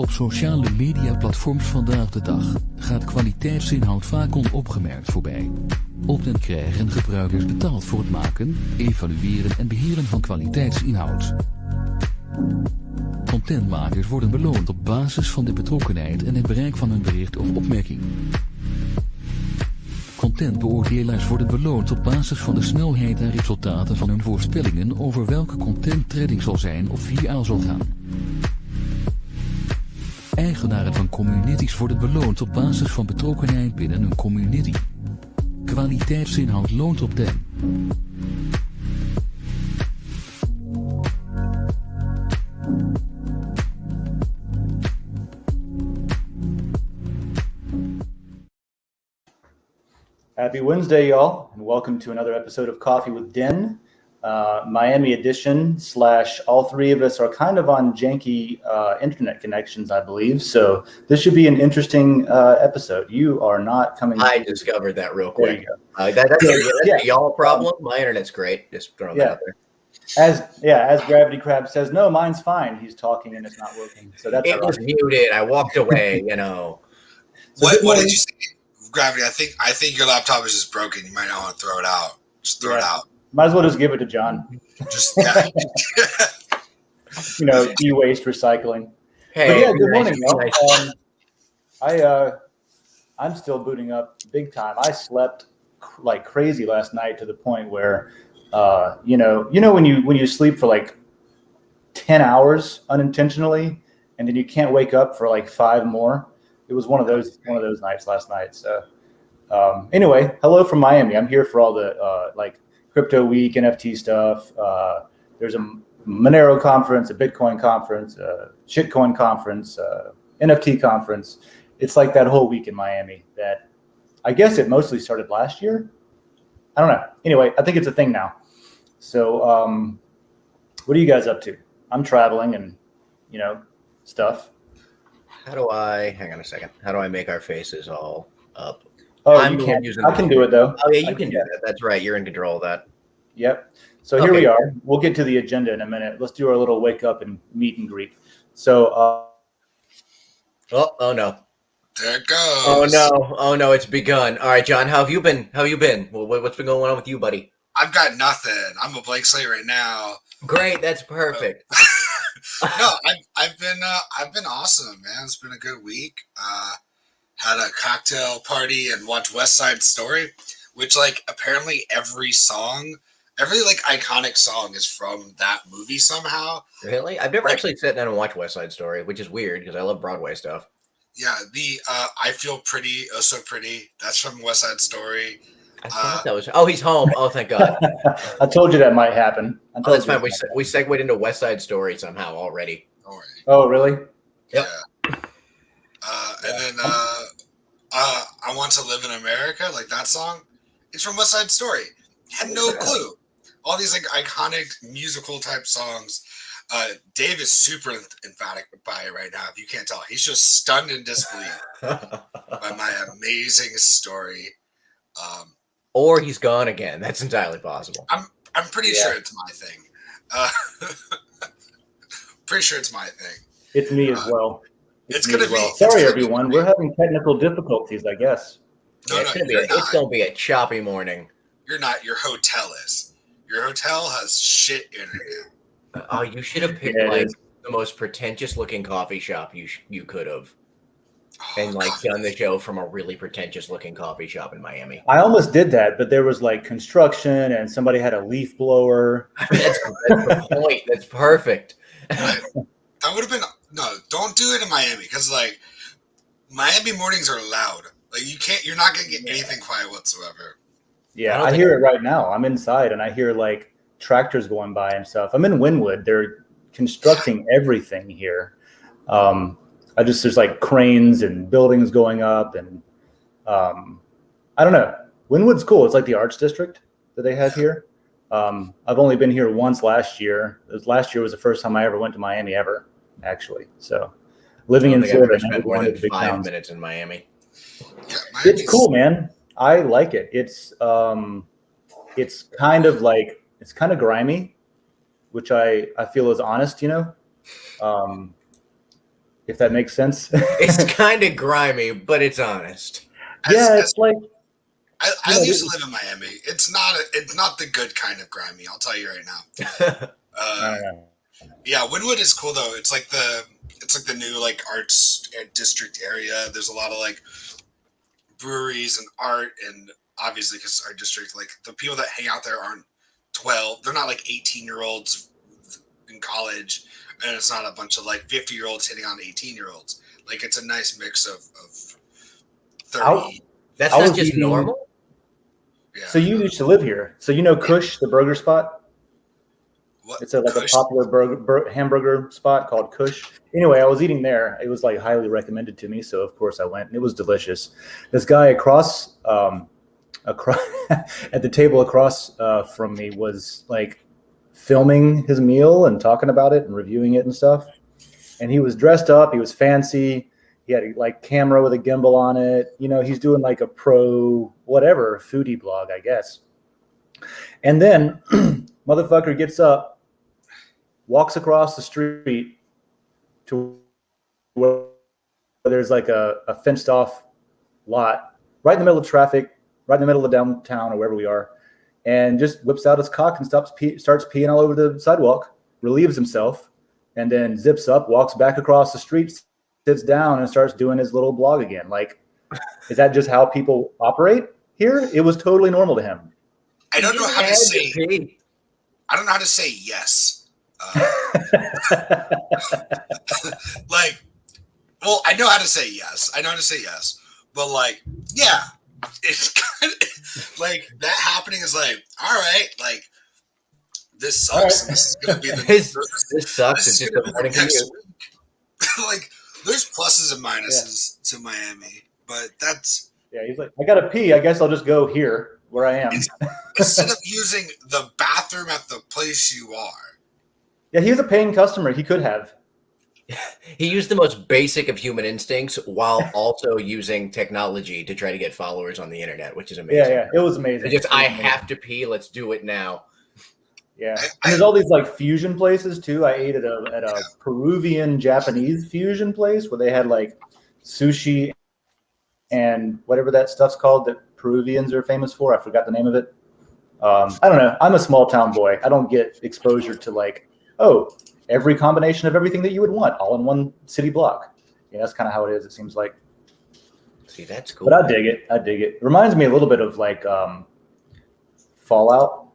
Op sociale mediaplatforms vandaag de dag gaat kwaliteitsinhoud vaak onopgemerkt voorbij. Op Den krijgen gebruikers betaald voor het maken, evalueren en beheren van kwaliteitsinhoud. Contentmakers worden beloond op basis van de betrokkenheid en het bereik van hun bericht of opmerking. Contentbeoordelaars worden beloond op basis van de snelheid en resultaten van hun voorspellingen over welke content trending zal zijn of viraal zal gaan. Eigenaren van communities worden beloond op basis van betrokkenheid binnen een community. Kwaliteitsinhoud loont op Den. Happy Wednesday, y'all, and welcome to another episode of Coffee with Den, Miami edition / all three of us are kind of on janky internet connections, I believe. So this should be an interesting episode. You are not coming. I discovered that real quick. That's a y'all problem. My internet's great. Just throwing that out there. As Gravity Crab says, no, mine's fine. He's talking and it's not working. So that's it was muted. I walked away. So what did you say? Gravity, I think your laptop is just broken. You might not want to throw it out. Just throw it out. Might as well just give it to John. Just e-waste recycling. Hey, but yeah, good morning, y'all. I'm still booting up big time. I slept like crazy last night to the point where when you sleep for like 10 hours unintentionally and then you can't wake up for like 5 more. It was one of those nights last night. So anyway, hello from Miami. I'm here for all the crypto week, NFT stuff. There's a Monero conference, a Bitcoin conference, a shitcoin conference, NFT conference. It's like that whole week in Miami that I guess it mostly started last year. I don't know. Anyway, I think it's a thing now. So what are you guys up to? I'm traveling and, stuff. Hang on a second. How do I make our faces all up? Oh, you can't. I can do it though. Oh yeah, you can do that. That's right. You're in control of that. Yep. So here we are. We'll get to the agenda in a minute. Let's do our little wake up and meet and greet. So. There Oh no. it goes. Oh no. It's begun. All right, John. How have you been? Well, what's been going on with you, buddy? I've got nothing. I'm a blank slate right now. Great. That's perfect. No, I've been awesome, man. It's been a good week. Had a cocktail party and watched West Side Story, which apparently every iconic song is from that movie somehow. Really? I've never actually sat down and watched West Side Story, which is weird because I love Broadway stuff. Yeah, the I Feel Pretty, Oh So Pretty. That's from West Side Story. I thought that was. Oh, he's home. Oh, thank God. I told you that might happen. That's fine. We segued into West Side Story somehow already. Oh, really? Yep. Yeah. And then I Want to Live in America, like that song. It's from West Side Story. Had no clue. All these iconic musical type songs. Dave is super emphatic by it right now. If you can't tell, he's just stunned in disbelief by my amazing story. Or he's gone again. That's entirely possible. I'm pretty sure it's my thing. Pretty sure it's my thing. It's me as well. It's gonna be. Sorry, everyone. We're having technical difficulties, I guess. It's gonna be a choppy morning. You're not. Your hotel is. Your hotel has shit internet. Oh, you should have picked the most pretentious looking coffee shop you could have. And done the show from a really pretentious looking coffee shop in Miami. I almost did that, but there was construction and somebody had a leaf blower. That's the point. That's perfect. That would have been don't do it in Miami because Miami mornings are loud. You're not gonna get anything quiet whatsoever. Yeah, I hear it right now. I'm inside and I hear tractors going by and stuff. I'm in Wynwood. They're constructing everything here. There's cranes and buildings going up and I don't know. Wynwood's cool. It's like the arts district that they have here. I've only been here once last year. Last year was the first time I ever went to Miami ever, actually. So living in Florida, I spent more than 5 minutes in Miami. Yeah, it's cool, man. I like it. It's kind of grimy, which I feel is honest, if that makes sense. It's kind of grimy, but it's honest. It's like I used to live in Miami. It's not the good kind of grimy. I'll tell you right now. I don't know. Yeah, Wynwood is cool though. It's like the new like arts district area. There's a lot of like breweries and art, and obviously because our district, like the people that hang out there aren't 12. They're not like 18-year-olds in college, and it's not a bunch of like 50-year-olds hitting on 18-year-olds. Like it's a nice mix of 30. That's not just eating, normal. Yeah. So you used to live here. So you know Kush, the burger spot? What? It's a popular hamburger spot called Kush. Anyway, I was eating there. It was like highly recommended to me, so of course I went, and it was delicious. This guy across at the table across from me was like filming his meal and talking about it and reviewing it and stuff. And he was dressed up. He was fancy. He had like camera with a gimbal on it. You know, he's doing like a pro whatever foodie blog, I guess. And then motherfucker gets up, walks across the street to where there's like a fenced off lot right in the middle of traffic, right in the middle of downtown or wherever we are, and just whips out his cock and starts peeing all over the sidewalk, relieves himself, and then zips up, walks back across the street, sits down, and starts doing his little blog again. Like, is that just how people operate here? It was totally normal to him. I don't know how to say. I don't know how to say yes. Like, well, I know how to say yes. But like, yeah, it's kind of like that happening is like, all right, like this sucks. And this is gonna be the this sucks. It's just a morning commute. Like, there's pluses and minuses to Miami, but that's he's like, I gotta pee. I guess I'll just go here where I am. Instead of using the bathroom at the place you are. Yeah, he was a paying customer. He could have. He used the most basic of human instincts while also using technology to try to get followers on the internet, which is amazing. Yeah, it was amazing. I have to pee. Let's do it now. Yeah, and there's all these like fusion places too. I ate at a Peruvian Japanese fusion place where they had like sushi and whatever that stuff's called that Peruvians are famous for. I forgot the name of it. I don't know. I'm a small town boy. I don't get exposure to like, every combination of everything that you would want all in one city block. Yeah, that's kind of how it is. It seems like. See, that's cool. But I dig it. It reminds me a little bit of like Fallout.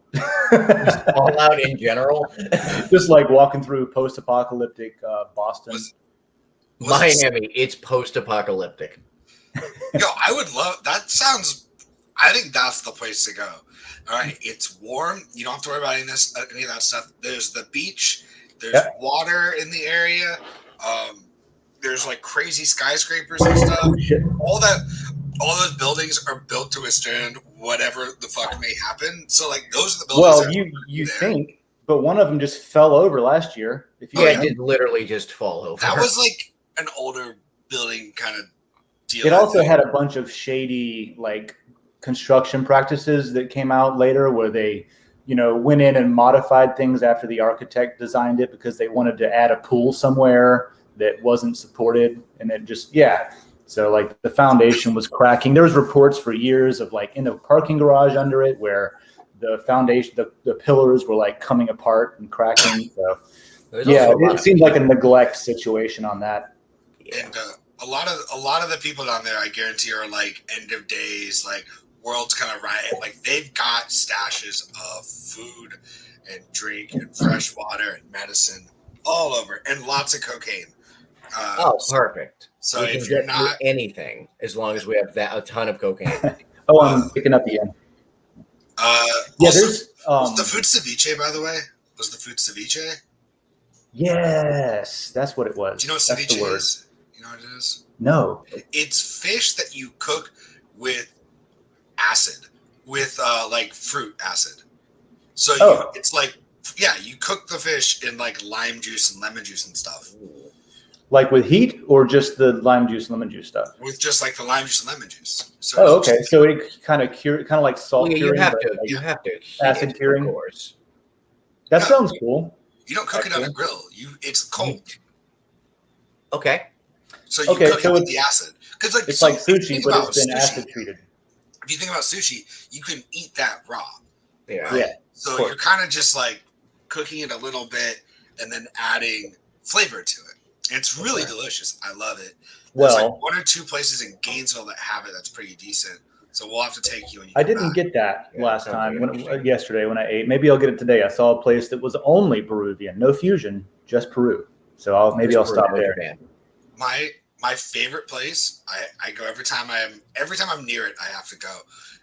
Fallout in general. Just like walking through post-apocalyptic Boston. Miami, it's post-apocalyptic. Yo, I would love that. I think that's the place to go. All right, it's warm. You don't have to worry about any of that stuff. There's the beach. There's water in the area. There's like crazy skyscrapers and stuff. All those buildings are built to withstand whatever the fuck may happen. So like those are the buildings. Well, you think, but one of them just fell over last year. It did literally just fall over. That was like an older building kind of deal. It also had a bunch of shady like construction practices that came out later where they, went in and modified things after the architect designed it because they wanted to add a pool somewhere that wasn't supported. And it just, so like the foundation was cracking. There was reports for years of like in the parking garage under it where the foundation, the pillars were like coming apart and cracking. So it seemed like a neglect situation on that. And a lot of the people down there, I guarantee, are like end of days, like world's kind of riot. Like they've got stashes of food and drink and fresh water and medicine all over, and lots of cocaine. Perfect. So we if can you're get not anything, as long as we have a ton of cocaine. I'm picking up the end. Was the food ceviche, by the way? Was the food ceviche? Yes, that's what it was. Do you know what ceviche is? You know what it is? No. It's fish that you cook with acid, with like fruit acid. So it's like, you cook the fish in like lime juice and lemon juice and stuff. Like with heat or just the lime juice, lemon juice stuff? With just like the lime juice and lemon juice. So okay. So it kind of like salt curing. You have to acid curing. Of course. That sounds cool. You don't cook it on a grill. It's cold. Okay. So you cook it with the acid. Because like it's like sushi, but it's been acid treated. If you think about sushi, you can eat that raw. Yeah. Right? Yeah. So you're kind of just like cooking it a little bit and then adding flavor to it. And it's really delicious. I love it. There's like 1 or 2 places in Gainesville that have it that's pretty decent. So we'll have to take you. I didn't get that last time yesterday when I ate. Maybe I'll get it today. I saw a place that was only Peruvian, no fusion, just Peru. So I'll stop there. My favorite place, I go every time I'm near it, I have to go.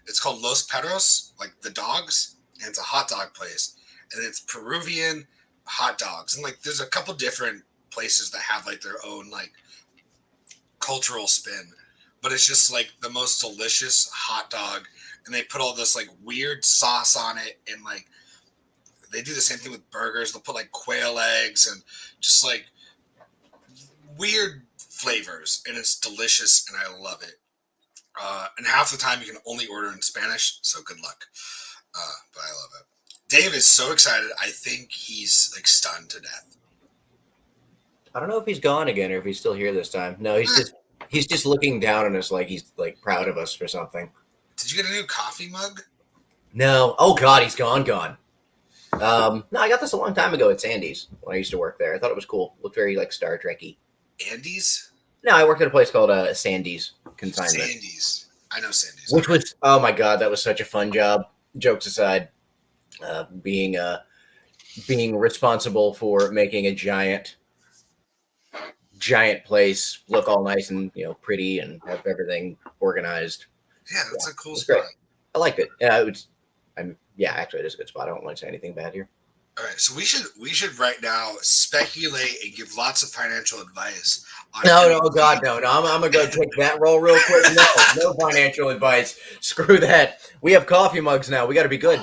It's called Los Perros, like the dogs, and it's a hot dog place. And it's Peruvian hot dogs. And like there's a couple different places that have like their own like cultural spin. But it's just like the most delicious hot dog. And they put all this like weird sauce on it. And like they do the same thing with burgers. They'll put like quail eggs and just like weird flavors. And it's delicious. And I love it. And half the time you can only order in Spanish. So good luck. But I love it. Dave is so excited. I think he's like stunned to death. I don't know if he's gone again or if he's still here this time. No, he's just looking down on us like he's like proud of us for something. Did you get a new coffee mug? No. Oh God, he's gone. No, I got this a long time ago at Sandy's when I used to work there. I thought it was cool. Looked very like Star Trek-y. Andy's? No, I worked at a place called Sandy's Consignment. Sandy's. I know Sandy's. Which was, oh my God, that was such a fun job. Jokes aside, being responsible for making a giant place look all nice and pretty and have everything organized. Yeah, that's a cool spot. Great. I liked it. Actually, it is a good spot. I don't want to say anything bad here. All right, so we should right now speculate and give lots of financial advice. No, God, no. I'm gonna go take that role real quick. No financial advice. Screw that. We have coffee mugs now. We got to be good.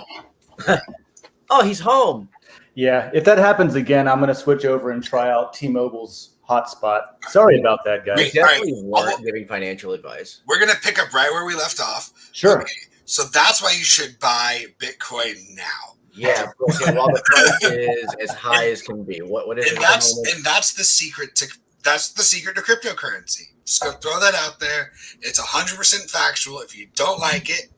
Oh, he's home. Yeah, if that happens again, I'm gonna switch over and try out T-Mobile's hotspot. Sorry about that, guys. We definitely weren't giving financial advice. We're gonna pick up right where we left off. Sure. Okay, so that's why you should buy Bitcoin now. Yeah, while the price is as high as can be. What is it? That's the secret to cryptocurrency. Just go throw that out there. It's 100% factual. If you don't like it,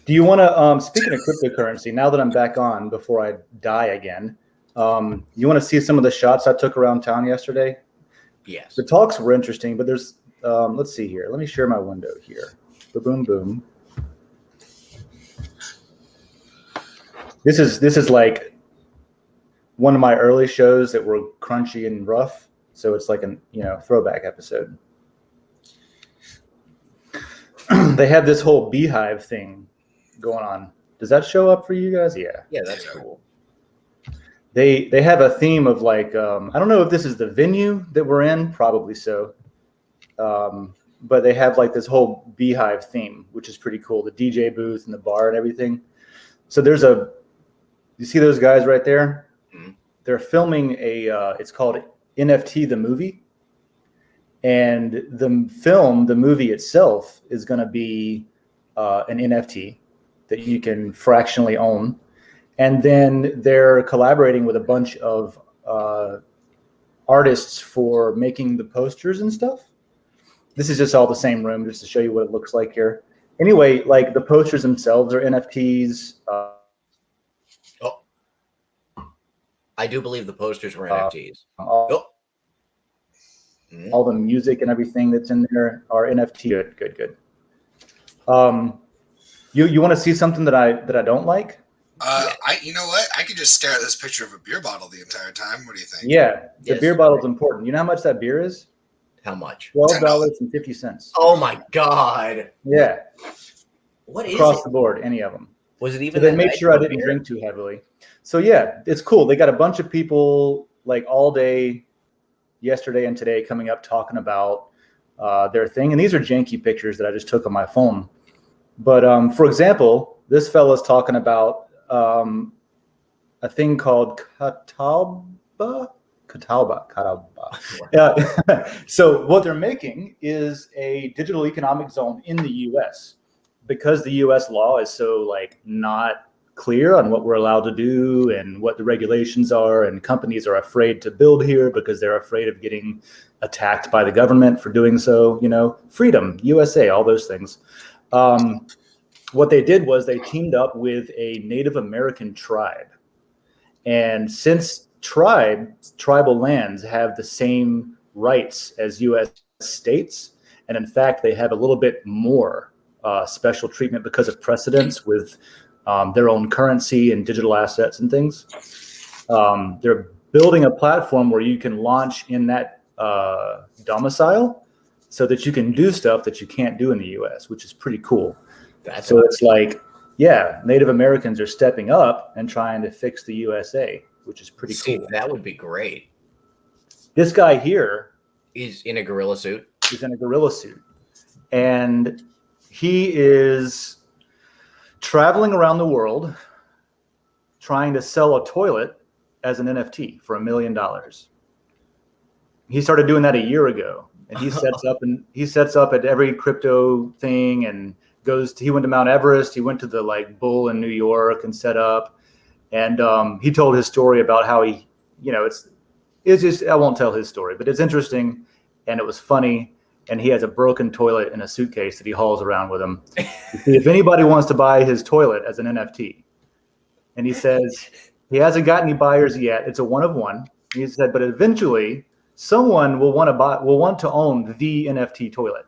do you want to? Speaking of cryptocurrency, now that I'm back on before I die again, you want to see some of the shots I took around town yesterday? Yes. The talks were interesting, but there's let's see here. Let me share my window here. Boom, boom. This is like one of my early shows that were crunchy and rough, so it's like a throwback episode. They have this whole beehive thing going on. Does that show up for you guys? Yeah. Yeah, that's cool. They have a theme of like I don't know if this is the venue that we're in, probably so. But they have like this whole beehive theme, which is pretty cool. The DJ booth and the bar and everything. So you see those guys right there? Mm-hmm. They're filming it's called Nft the Movie. And the movie itself is going to be an NFT that you can fractionally own. And then they're collaborating with a bunch of artists for making the posters and stuff. This is just all the same room, just to show you what it looks like here. Anyway, like the posters themselves are NFTs. I do believe the posters were NFTs. All the music and everything that's in there are NFT. Good. You want to see something that I don't like? You know what? I could just stare at this picture of a beer bottle the entire time. What do you think? Yeah, the beer bottle's important. You know how much that beer is? How much? $12.50. Oh my God! Yeah. What is across the board? Any of them? Was it even? So they made sure I didn't drink too heavily. So yeah, it's cool. They got a bunch of people like all day, yesterday and today, coming up talking about their thing. And these are janky pictures that I just took on my phone. But for example, this fella's talking about a thing called Catalba. So what they're making is a digital economic zone in the U.S. because the U.S. law is so like not clear on what we're allowed to do and what the regulations are, and companies are afraid to build here because they're afraid of getting attacked by the government for doing so. Freedom, USA, all those things. What they did was they teamed up with a Native American tribe. And since tribal lands have the same rights as U.S. states, and in fact, they have a little bit more special treatment because of precedence with their own currency and digital assets and things. They're building a platform where you can launch in that domicile so that you can do stuff that you can't do in the U.S., which is pretty cool. So it's like, yeah, Native Americans are stepping up and trying to fix the USA, which is pretty cool. That would be great. This guy here is in a gorilla suit. He's in a gorilla suit. And he is traveling around the world trying to sell a toilet as an NFT for $1 million. He started doing that a year ago. And he sets up at every crypto thing and he went to Mount Everest. He went to the bull in New York and set up. And he told his story about how he, it's just, I won't tell his story, but it's interesting and it was funny. And he has a broken toilet in a suitcase that he hauls around with him. If anybody wants to buy his toilet as an NFT, and he says he hasn't got any buyers yet. It's a one of one. He said, but eventually someone will want to own the NFT toilet.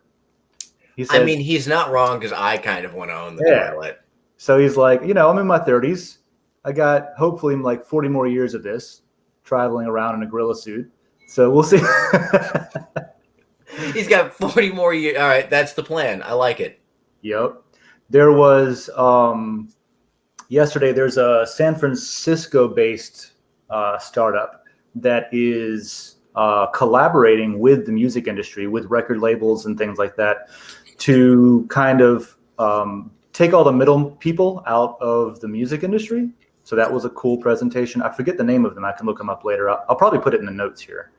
He says, he's not wrong because I kind of want to own the toilet. So he's like, I'm in my 30s. I got hopefully 40 more years of this traveling around in a gorilla suit. So we'll see. He's got 40 more years. All right, that's the plan. I like it. Yep. There was yesterday. There's a San Francisco-based startup that is collaborating with the music industry, with record labels and things like that, to kind of take all the middle people out of the music industry. So that was a cool presentation. I forget the name of them. I can look them up later. I'll probably put it in the notes here.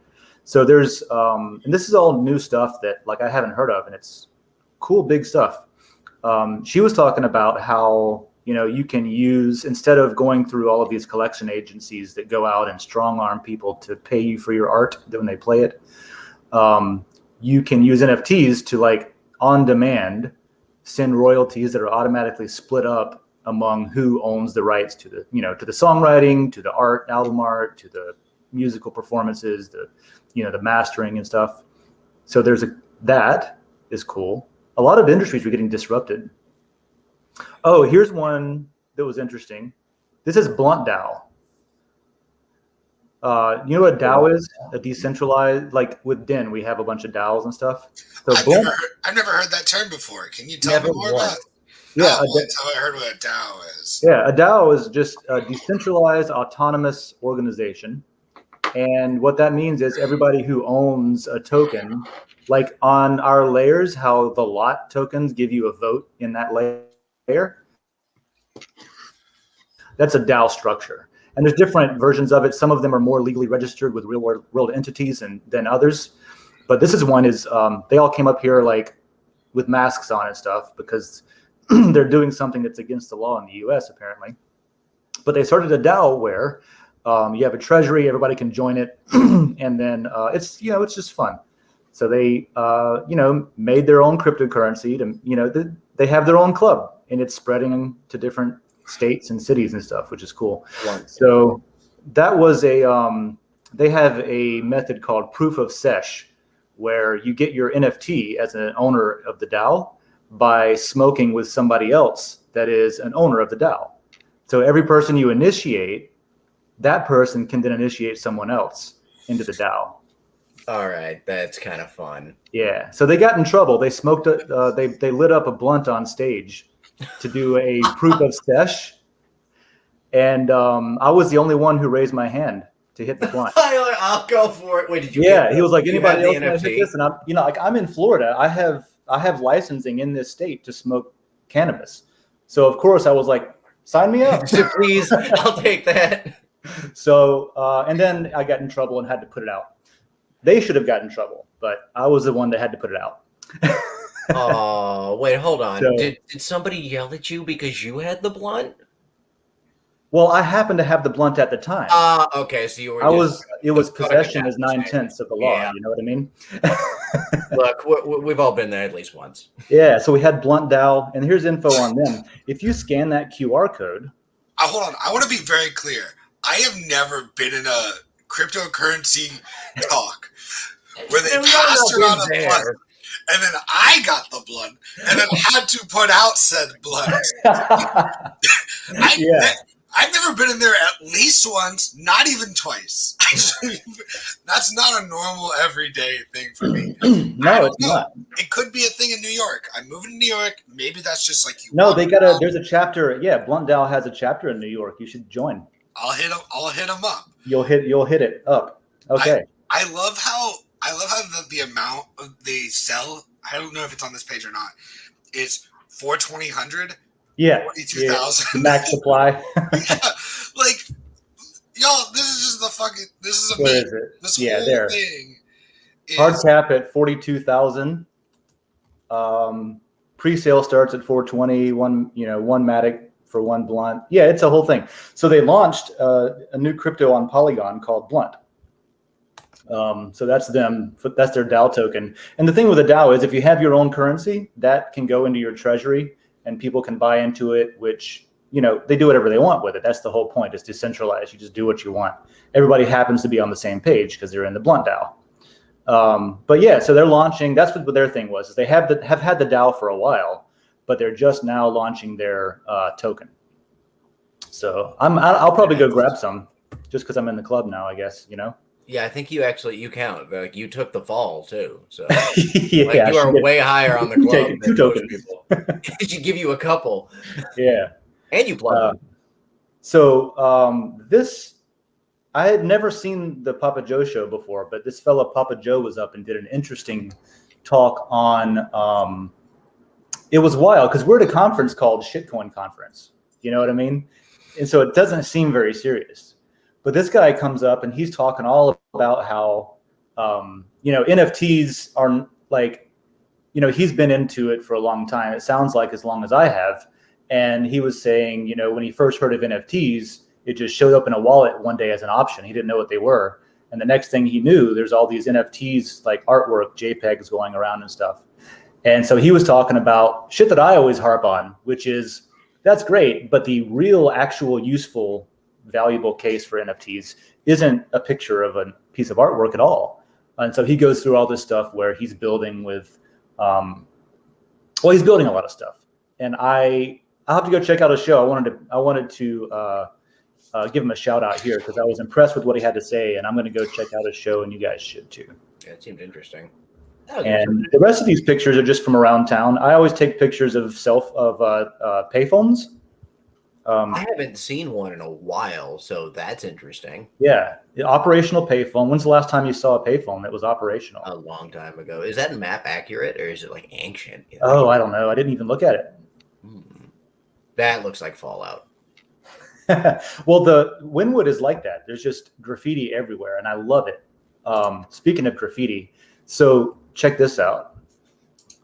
So there's, and this is all new stuff that I haven't heard of, and it's cool, big stuff. She was talking about how, you can use, instead of going through all of these collection agencies that go out and strong arm people to pay you for your art when they play it, you can use NFTs to on demand send royalties that are automatically split up among who owns the rights to the, to the songwriting, to the art, album art, to the musical performances, the mastering and stuff. So that is cool. A lot of industries were getting disrupted. Oh, here's one that was interesting. This is Blunt DAO. You know what DAO is? A decentralized, with Den, we have a bunch of DAOs and stuff. So I've never heard that term before. Can you tell me more about it? Yeah, that's how I heard what a DAO is. Yeah, a DAO is just a decentralized autonomous organization. And what that means is everybody who owns a token, on our layers, how the lot tokens give you a vote in that layer, that's a DAO structure. And there's different versions of it. Some of them are more legally registered with real world entities than others. But this is one they all came up here with masks on and stuff because they're doing something that's against the law in the US apparently. But they started a DAO where you have a treasury, everybody can join it, and then it's just fun. So they made their own cryptocurrency to they have their own club, and it's spreading to different states and cities and stuff, which is cool. So that was they have a method called proof of sesh, where you get your NFT as an owner of the DAO by smoking with somebody else that is an owner of the DAO. So every person you initiate, that person can then initiate someone else into the DAO. All right, that's kind of fun. Yeah, so they got in trouble. They smoked they lit up a blunt on stage to do a proof of sesh, and I was the only one who raised my hand to hit the blunt. I'll go for it. Wait, did you? Yeah, he was like, anybody else want to hit this? And I'm, I'm in Florida. I have licensing in this state to smoke cannabis, so of course I was like, sign me up. Please, I'll take that. So, and then I got in trouble and had to put it out. They should have gotten in trouble, but I was the one that had to put it out. Oh, wait, hold on. So, did somebody yell at you because you had the blunt? Well, I happened to have the blunt at the time. Okay. So you were. It was possession is understand. 9/10 of the law. Yeah. You know what I mean? Look, we've all been there at least once. Yeah. So we had Blunt DAO, and here's info on them. If you scan that QR code. Hold on. I want to be very clear. I have never been in a cryptocurrency talk where they passed around a blunt, and then I got the blunt, and then had to put out said blunt. I've never been in there at least once, not even twice. That's not a normal everyday thing for me. No, it's not. It could be a thing in New York. I'm moving to New York. Maybe that's just like you. No, there's a chapter. Yeah, Blunt DAO has a chapter in New York. You should join. I'll hit them up. You'll hit it up. Okay. I love how the amount they sell. I don't know if it's on this page or not. Is 420. Yeah. 42,000 max supply. Yeah, like y'all, this is just the fucking. This is a Where meme. is it? This Yeah, whole there. thing. Hard cap at 42,000. Pre-sale starts at 420. One Matic for one blunt. Yeah, it's a whole thing. So they launched a new crypto on Polygon called Blunt. So that's them. That's their DAO token. And the thing with a DAO is if you have your own currency, that can go into your treasury and people can buy into it, which, they do whatever they want with it. That's the whole point. It's decentralized. You just do what you want. Everybody happens to be on the same page because they're in the Blunt DAO. But yeah, so they're launching. That's what their thing was. Is they have had the DAO for a while, but they're just now launching their token. So I'll probably go grab some just because I'm in the club now, I guess, Yeah, I think you count. Like you took the fall too, so yeah, you are way higher on the club than 2 tokens. people. It should give you a couple. Yeah, and you plug. This I had never seen the Papa Joe show before, but this fella Papa Joe was up and did an interesting talk on. It was wild because we're at a conference called Shitcoin Conference. You know what I mean? And so it doesn't seem very serious. But this guy comes up and he's talking all about how, NFTs are like, he's been into it for a long time. It sounds like as long as I have. And he was saying, when he first heard of NFTs, it just showed up in a wallet one day as an option. He didn't know what they were. And the next thing he knew, there's all these NFTs like artwork, JPEGs going around and stuff. And so he was talking about shit that I always harp on, which is that's great, but the real, actual, useful, valuable case for NFTs isn't a picture of a piece of artwork at all. And so he goes through all this stuff where he's building with, he's building a lot of stuff. And I'll have to go check out his show. I wanted to give him a shout out here because I was impressed with what he had to say, and I'm going to go check out his show, and you guys should too. Yeah, it seemed interesting. And the rest of these pictures are just from around town. I always take pictures of payphones. I haven't seen one in a while, so that's interesting. Yeah, the operational payphone. When's the last time you saw a payphone that was operational? A long time ago. Is that map accurate or is it like ancient? Oh, I don't know. I didn't even look at it. That looks like Fallout. Well, the Wynwood is like that. There's just graffiti everywhere, and I love it. Speaking of graffiti, so check this out.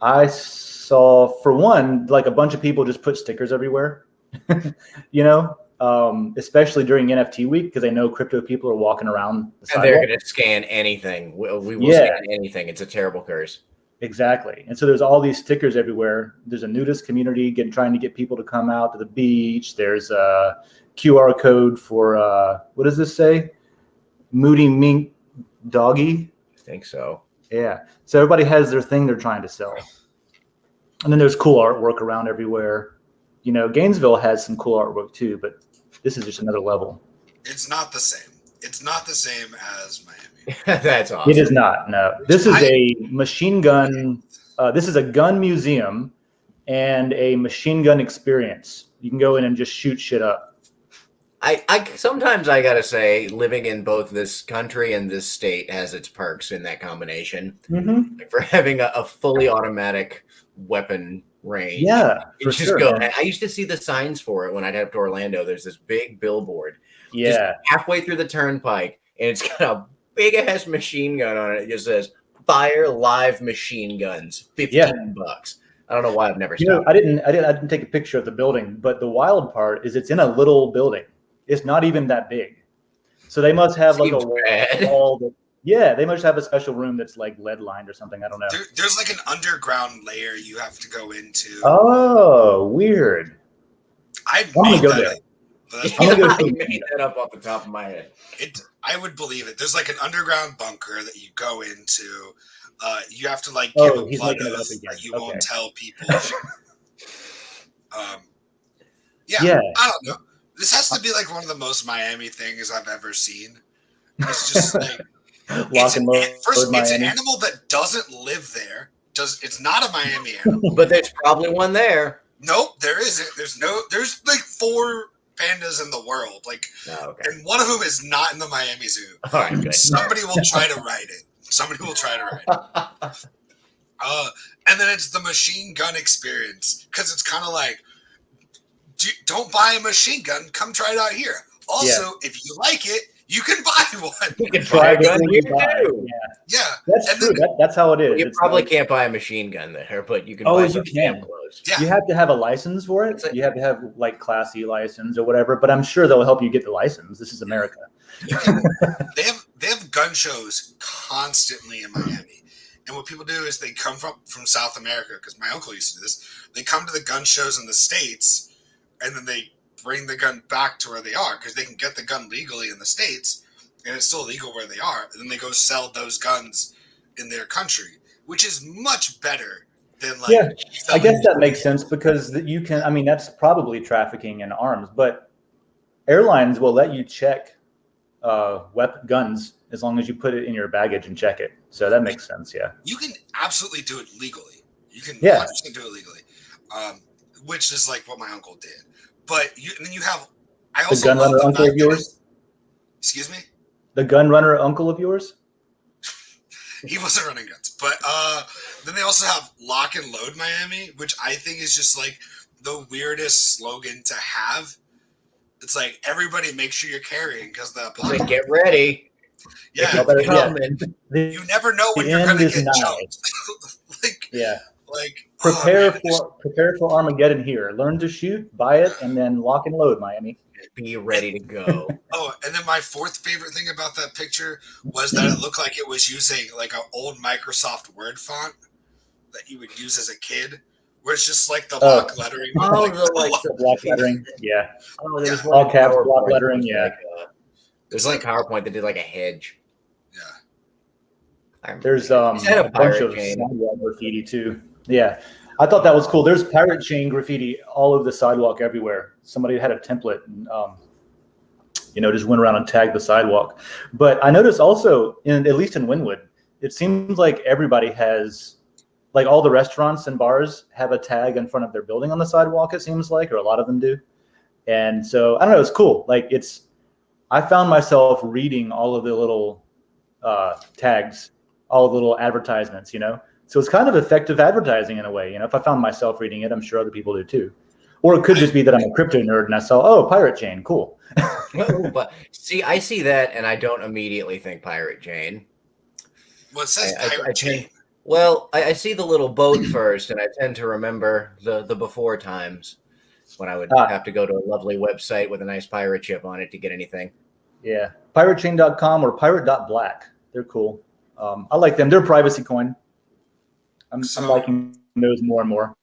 I saw, for one, like a bunch of people just put stickers everywhere, especially during NFT week because I know crypto people are walking around the sidewalk. And they're going to scan anything. We will scan anything. It's a terrible curse. Exactly. And so there's all these stickers everywhere. There's a nudist community trying to get people to come out to the beach. There's a QR code for, what does this say? Moody Mink Doggy. I think so. Yeah. So everybody has their thing they're trying to sell. And then there's cool artwork around everywhere. Gainesville has some cool artwork too, but this is just another level. It's not the same. It's not the same as Miami. That's awesome. It is not. No. This is a machine gun. This is a gun museum and a machine gun experience. You can go in and just shoot shit up. I sometimes I gotta say, living in both this country and this state has its perks in that combination. Mm-hmm. Like for having a fully automatic weapon range. Yeah, for sure. I used to see the signs for it when I'd head up to Orlando. There's this big billboard. Yeah. Just halfway through the turnpike, and it's got a big ass machine gun on it. It just says "Fire Live Machine Guns, $15." I don't know why I've never stopped. I didn't take a picture of the building, but the wild part is it's in a little building. It's not even that big. So they must have like Seems a bad. wall that, yeah, they must have a special room that's like lead lined or something. I don't know. There's like an underground layer you have to go into. Oh, weird. I I'm gonna made go that there. up. But that's I'm gonna go I see- made that up off the top of my head. I would believe it. There's like an underground bunker that you go into. You have to like give Oh, a he's blood making it up oath again. that you Okay. won't tell people. Yeah. I don't know. This has to be like one of the most Miami things I've ever seen. It's just like Lock and load it's an Miami. animal that doesn't live there. It's not a Miami animal. But there's probably one there. Nope, there isn't. There's like 4 pandas in the world. Like, Oh, okay. and one of them is not in the Miami Zoo. All right, good. Somebody will try to write it. And then it's the machine gun experience because it's kind of like, don't buy a machine gun. Come try it out here. Also, if you like it, you can buy one. You can Try buy a gun before here you buy. too. Yeah, Yeah, that's and true. then That's how it is. You It's probably like- can't buy a machine gun there, but you can Oh, buy you something can. damn close. yeah. You have to have a license for it. That's it. You have to have like Class C license or whatever. But I'm sure they'll help you get the license. This is America. They have gun shows constantly in Miami. And what people do is they come from South America, because my uncle used to do this. They come to the gun shows in the States, and then they bring the gun back to where they are, because they can get the gun legally in the States, and it's still illegal where they are. And then they go sell those guns in their country, which is much better than like. Yeah, I selling- guess that makes sense because you can. I mean, that's probably trafficking in arms, but airlines will let you check guns as long as you put it in your baggage and check it. So that makes sense. Yeah. You can absolutely do it legally. You can Yeah. 100% do it legally, which is like what my uncle did. But and then you have. I The also gun love runner the uncle fact of that yours. Excuse me. The gun runner uncle of yours. He wasn't running guns, but then they also have Lock and Load Miami, which I think is just like the weirdest slogan to have. It's like everybody make sure you're carrying because the Like, get ready. yeah, Y'all better- yeah. Coming. you never know when The you're end gonna is get nigh. jumped. Yeah. Oh, Prepare man. for Armageddon here. Learn to shoot, buy it, and then lock and load Miami. Be ready to go. Oh, and then my 4th favorite thing about that picture was that it looked like it was using like an old Microsoft Word font that you would use as a kid, where it's just like the block lettering. Oh, like, the Block lettering. Yeah. Oh, there's Yeah. one All caps, PowerPoint block that lettering, was yeah. like, there's like PowerPoint that did like a hedge. yeah. I remember There's that. Is that a bunch pirate of chain? sidewalk graffiti too. Yeah. I thought that was cool. There's pirate chain graffiti all over the sidewalk everywhere. Somebody had a template and just went around and tagged the sidewalk. But I noticed also at least in Wynwood, it seems like everybody has like all the restaurants and bars have a tag in front of their building on the sidewalk, it seems like, or a lot of them do. And so I don't know, it's cool. Like I found myself reading all of the little tags, all of the little advertisements, So it's kind of effective advertising in a way. If I found myself reading it, I'm sure other people do too. Or it could just be that I'm a crypto nerd and I saw, pirate chain, cool. But see, I see that and I don't immediately think pirate chain. Well, it says I pirate chain. think- Well, I see the little boat first, and I tend to remember the before times when I would have to go to a lovely website with a nice pirate ship on it to get anything. Yeah. Piratechain.com or pirate.black. They're cool. I like them. They're privacy coin. I'm liking those more and more.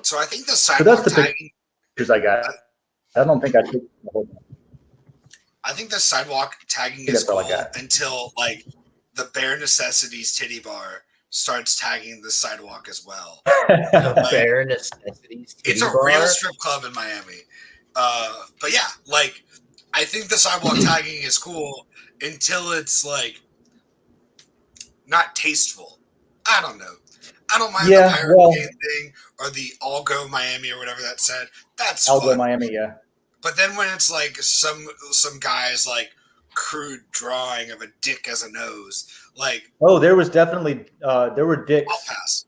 So I think the So sidewalk that's the tagging. pictures I got. I don't think I took the whole thing. I think the sidewalk tagging That's is all I cool got. until like the Bare Necessities Titty Bar starts tagging the sidewalk as well. The bare necessities. It's a titty bar. real strip club in Miami. But yeah, like I think the sidewalk tagging is cool until it's like not tasteful. I don't know. I don't mind the pirate chain thing or the All Go Miami or whatever that said. That's I'll fun. go Miami, yeah. But then when it's like some guy's like crude drawing of a dick as a nose, like Oh, there was definitely there were dicks. I'll pass.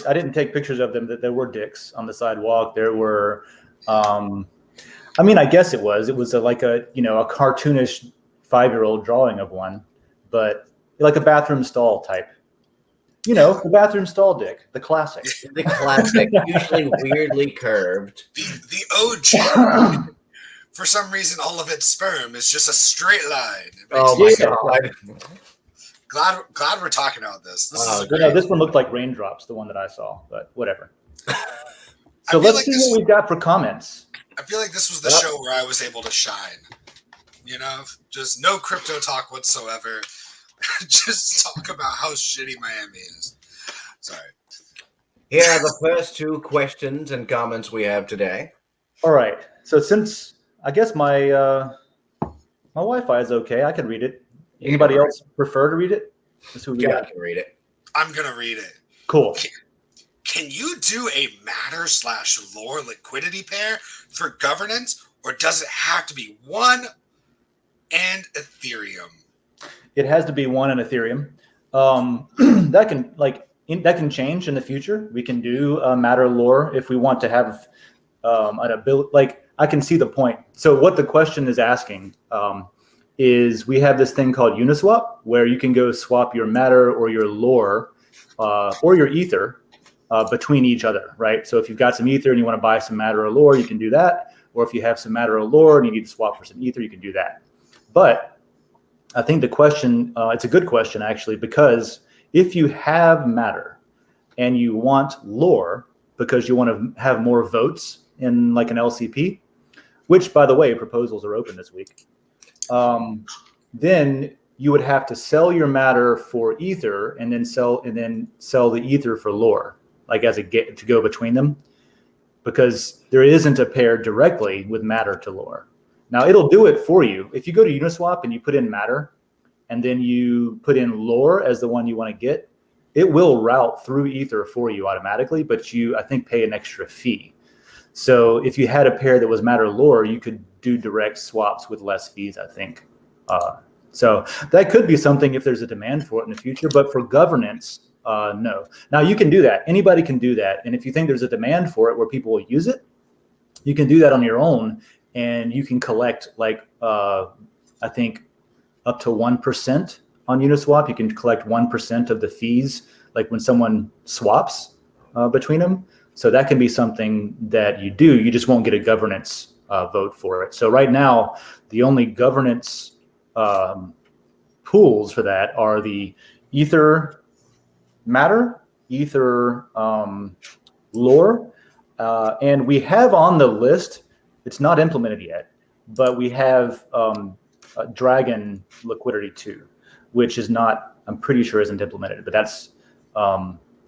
I didn't take pictures of them, that there were dicks on the sidewalk. There were I guess it was like a cartoonish 5-year-old drawing of one, but like a bathroom stall type. The bathroom stall dick, the classic. The classic, usually weirdly curved. The OG for some reason, all of its sperm is just a straight line. Oh my God. Glad we're talking about this. This one looked like raindrops, the one that I saw, but whatever. So let's see what we've got for comments. I feel like this was the show where I was able to shine. You know, just no crypto talk whatsoever. Just talk about how shitty Miami is. Sorry. Here are the first 2 questions and comments we have today. All right. So since I guess my Wi-Fi is okay, I can read it. Anybody else prefer to read it? Let's see what we got. I can read it. I'm gonna read it. Cool. Can you do a Matter/Lore liquidity pair for governance, or does it have to be one and Ethereum? It has to be one in Ethereum. That can change in the future. We can do Matter Lore if we want to have an ability. Like, I can see the point. So what the question is asking is, we have this thing called Uniswap, where you can go swap your Matter or your Lore or your Ether between each other, right? So if you've got some Ether and you want to buy some Matter or Lore, you can do that. Or if you have some Matter or Lore and you need to swap for some Ether, you can do that. But I think the question, it's a good question, actually, because if you have Matter and you want Lore because you want to have more votes in like an LCP, which, by the way, proposals are open this week, then you would have to sell your Matter for Ether and then sell the Ether for Lore, like as a get to go between them, because there isn't a pair directly with Matter to Lore. Now, it'll do it for you. If you go to Uniswap and you put in Matter and then you put in Lore as the one you want to get, it will route through Ether for you automatically, but you, I think, pay an extra fee. So if you had a pair that was Matter Lore, you could do direct swaps with less fees, I think. So that could be something if there's a demand for it in the future, but for governance, no. Now, you can do that. Anybody can do that. And if you think there's a demand for it where people will use it, you can do that on your own. And you can collect, like, I think, up to 1% on Uniswap. You can collect 1% of the fees, like when someone swaps between them. So that can be something that you do. You just won't get a governance vote for it. So right now, the only governance pools for that are the Ether Matter, Ether Lore, and we have on the list, it's not implemented yet, but we have Dragon Liquidity 2, which is not, I'm pretty sure isn't implemented, but that's,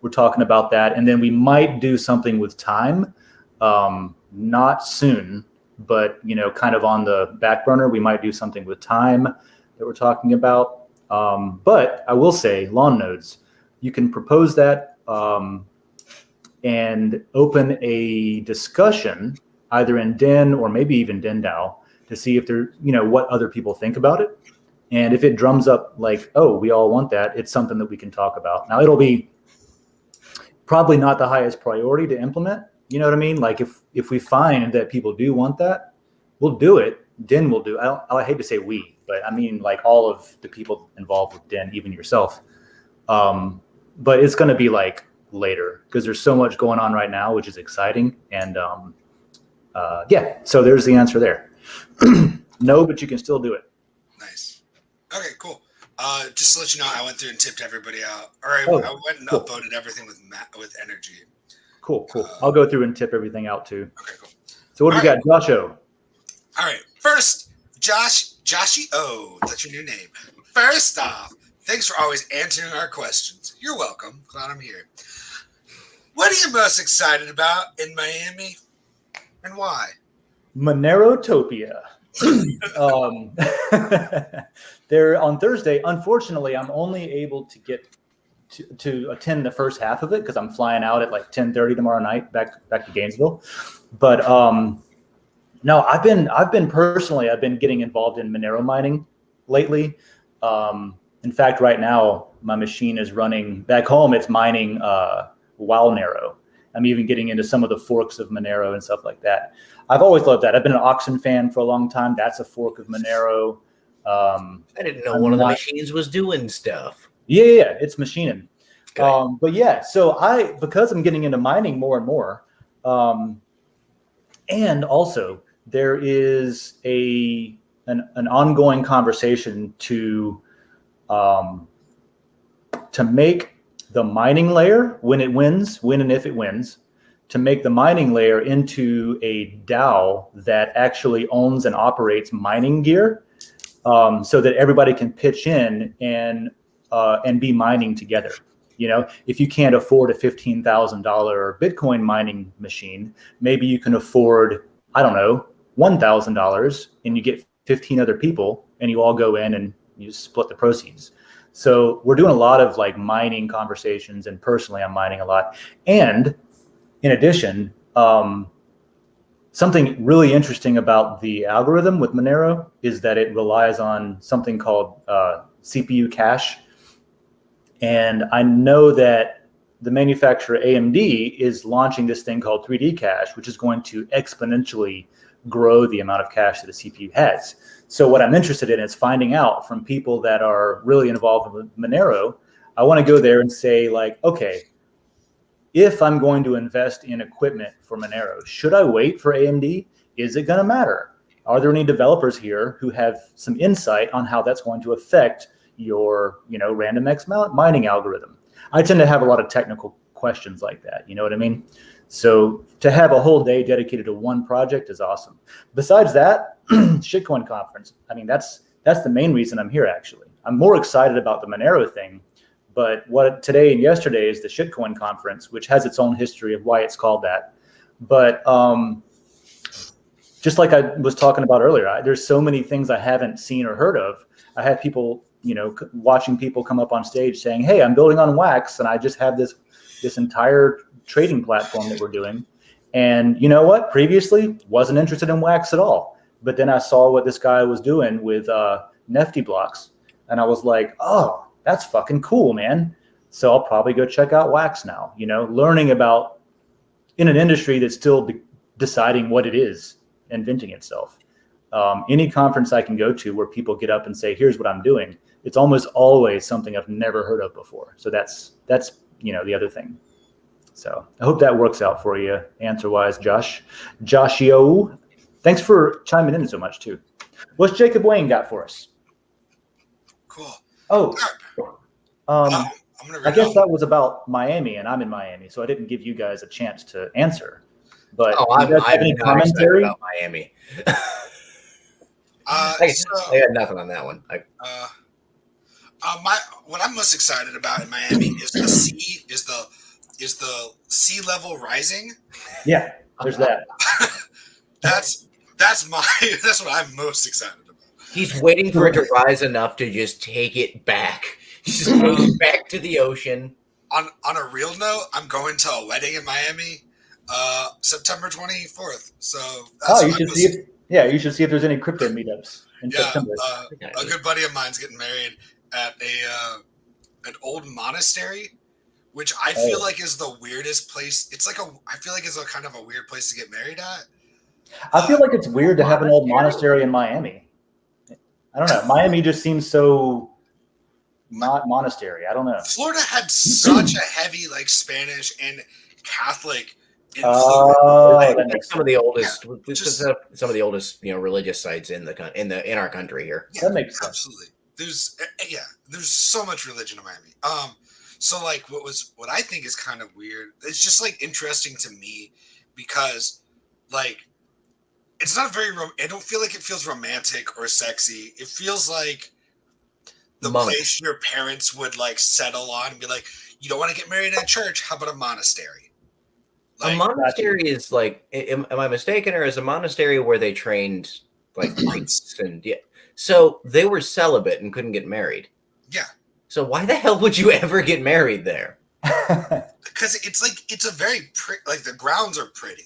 we're talking about that. And then we might do something with Time, not soon, but, you know, kind of on the back burner. We might do something with Time that we're talking about. But I will say, lawn nodes, you can propose that and open a discussion either in Den or maybe even Den.DAO to see if there, you know, what other people think about it. And if it drums up like, oh, we all want that, it's something that we can talk about. Now, it'll be probably not the highest priority to implement. You know what I mean? Like, if we find that people do want that, we'll do it. Den will do. I hate to say we, but I mean like all of the people involved with Den, even yourself. But it's going to be like later because there's so much going on right now, which is exciting. And yeah, so there's the answer there. No, but you can still do it. Nice. Okay, cool. Just to let you know, I went through and tipped everybody out. All right, I went and upvoted everything with energy. Cool. I'll go through and tip everything out too. Okay, cool. So what do we got, Josho? All right, first, Joshy O, that's your new name. First off, thanks for always answering our questions. You're welcome. Glad I'm here. What are you most excited about in Miami, and why? Monero Topia. They're on Thursday. Unfortunately, I'm only able to get to attend the first half of it because I'm flying out at like 10:30 tomorrow night back to Gainesville. But no, I've been personally getting involved in Monero mining lately. In fact, right now my machine is running back home. It's mining Monero. I'm even getting into some of the forks of Monero and stuff like that. I've always loved that. I've been an Oxen fan for a long time. That's a fork of Monero. I didn't know one of the machines was doing stuff. Yeah, it's machining. But yeah, so because I'm getting into mining more and more, and also there is an ongoing conversation to make the mining layer, when and if it wins, to make the mining layer into a DAO that actually owns and operates mining gear, so that everybody can pitch in and be mining together. You know, if you can't afford a $15,000 Bitcoin mining machine, maybe you can afford, I don't know, $1,000, and you get 15 other people, and you all go in and you split the proceeds. So we're doing a lot of like mining conversations, and personally, I'm mining a lot. And in addition, something really interesting about the algorithm with Monero is that it relies on something called CPU cache. And I know that the manufacturer AMD is launching this thing called 3D cache, which is going to exponentially grow the amount of cache that the CPU has. So what I'm interested in is finding out from people that are really involved with Monero. I want to go there and say, like, okay, if I'm going to invest in equipment for Monero, should I wait for AMD? Is it going to matter? Are there any developers here who have some insight on how that's going to affect your, random X mining algorithm? I tend to have a lot of technical questions like that. You know what I mean? So to have a whole day dedicated to one project is awesome. Besides that, shitcoin conference. I mean, that's the main reason I'm here. Actually, I'm more excited about the Monero thing. But what today and yesterday is the shitcoin conference, which has its own history of why it's called that. But just like I was talking about earlier, there's so many things I haven't seen or heard of. I have people, watching people come up on stage saying, "Hey, I'm building on Wax, and I just have this entire trading platform that we're doing." And you know what? Previously, wasn't interested in Wax at all. But then I saw what this guy was doing with Nft blocks, and I was like, "Oh, that's fucking cool, man." So I'll probably go check out Wax now, learning about in an industry that's still deciding what it is, inventing itself. Any conference I can go to where people get up and say, "Here's what I'm doing," it's almost always something I've never heard of before. So that's the other thing. So I hope that works out for you, answer-wise, Joshio. Thanks for chiming in so much, too. What's Jacob Wayne got for us? Cool. Oh, I'm gonna I guess that was about Miami, and I'm in Miami, so I didn't give you guys a chance to answer. But I'm you guys have any not commentary about Miami. So, I got nothing on that one. what I'm most excited about in Miami is the sea level rising. Yeah, there's that. That's what I'm most excited about. He's waiting for it to rise enough to just take it back. He's just taking it back to the ocean. On a real note, I'm going to a wedding in Miami, September 24th. So You should see if there's any crypto meetups in September. A good buddy of mine's getting married at an old monastery, which I feel like is the weirdest place. I feel like it's a kind of a weird place to get married at. I feel like it's weird to have an old monastery in Miami. I don't know. Miami just seems so not monastery. I don't know. Florida had such a heavy Spanish and Catholic That's some of the oldest. Some of the oldest, religious sites in our country here. Yeah, that makes sense. Absolutely. There's so much religion in Miami. So what I think is kind of weird. It's just interesting to me because it's not very. I don't feel like it feels romantic or sexy. It feels like the place your parents would settle on and be like, you don't want to get married in a church. How about a monastery? A monastery is am I mistaken, or is a monastery where they trained priests and so they were celibate and couldn't get married? Yeah. So why the hell would you ever get married there? Because it's a very the grounds are pretty.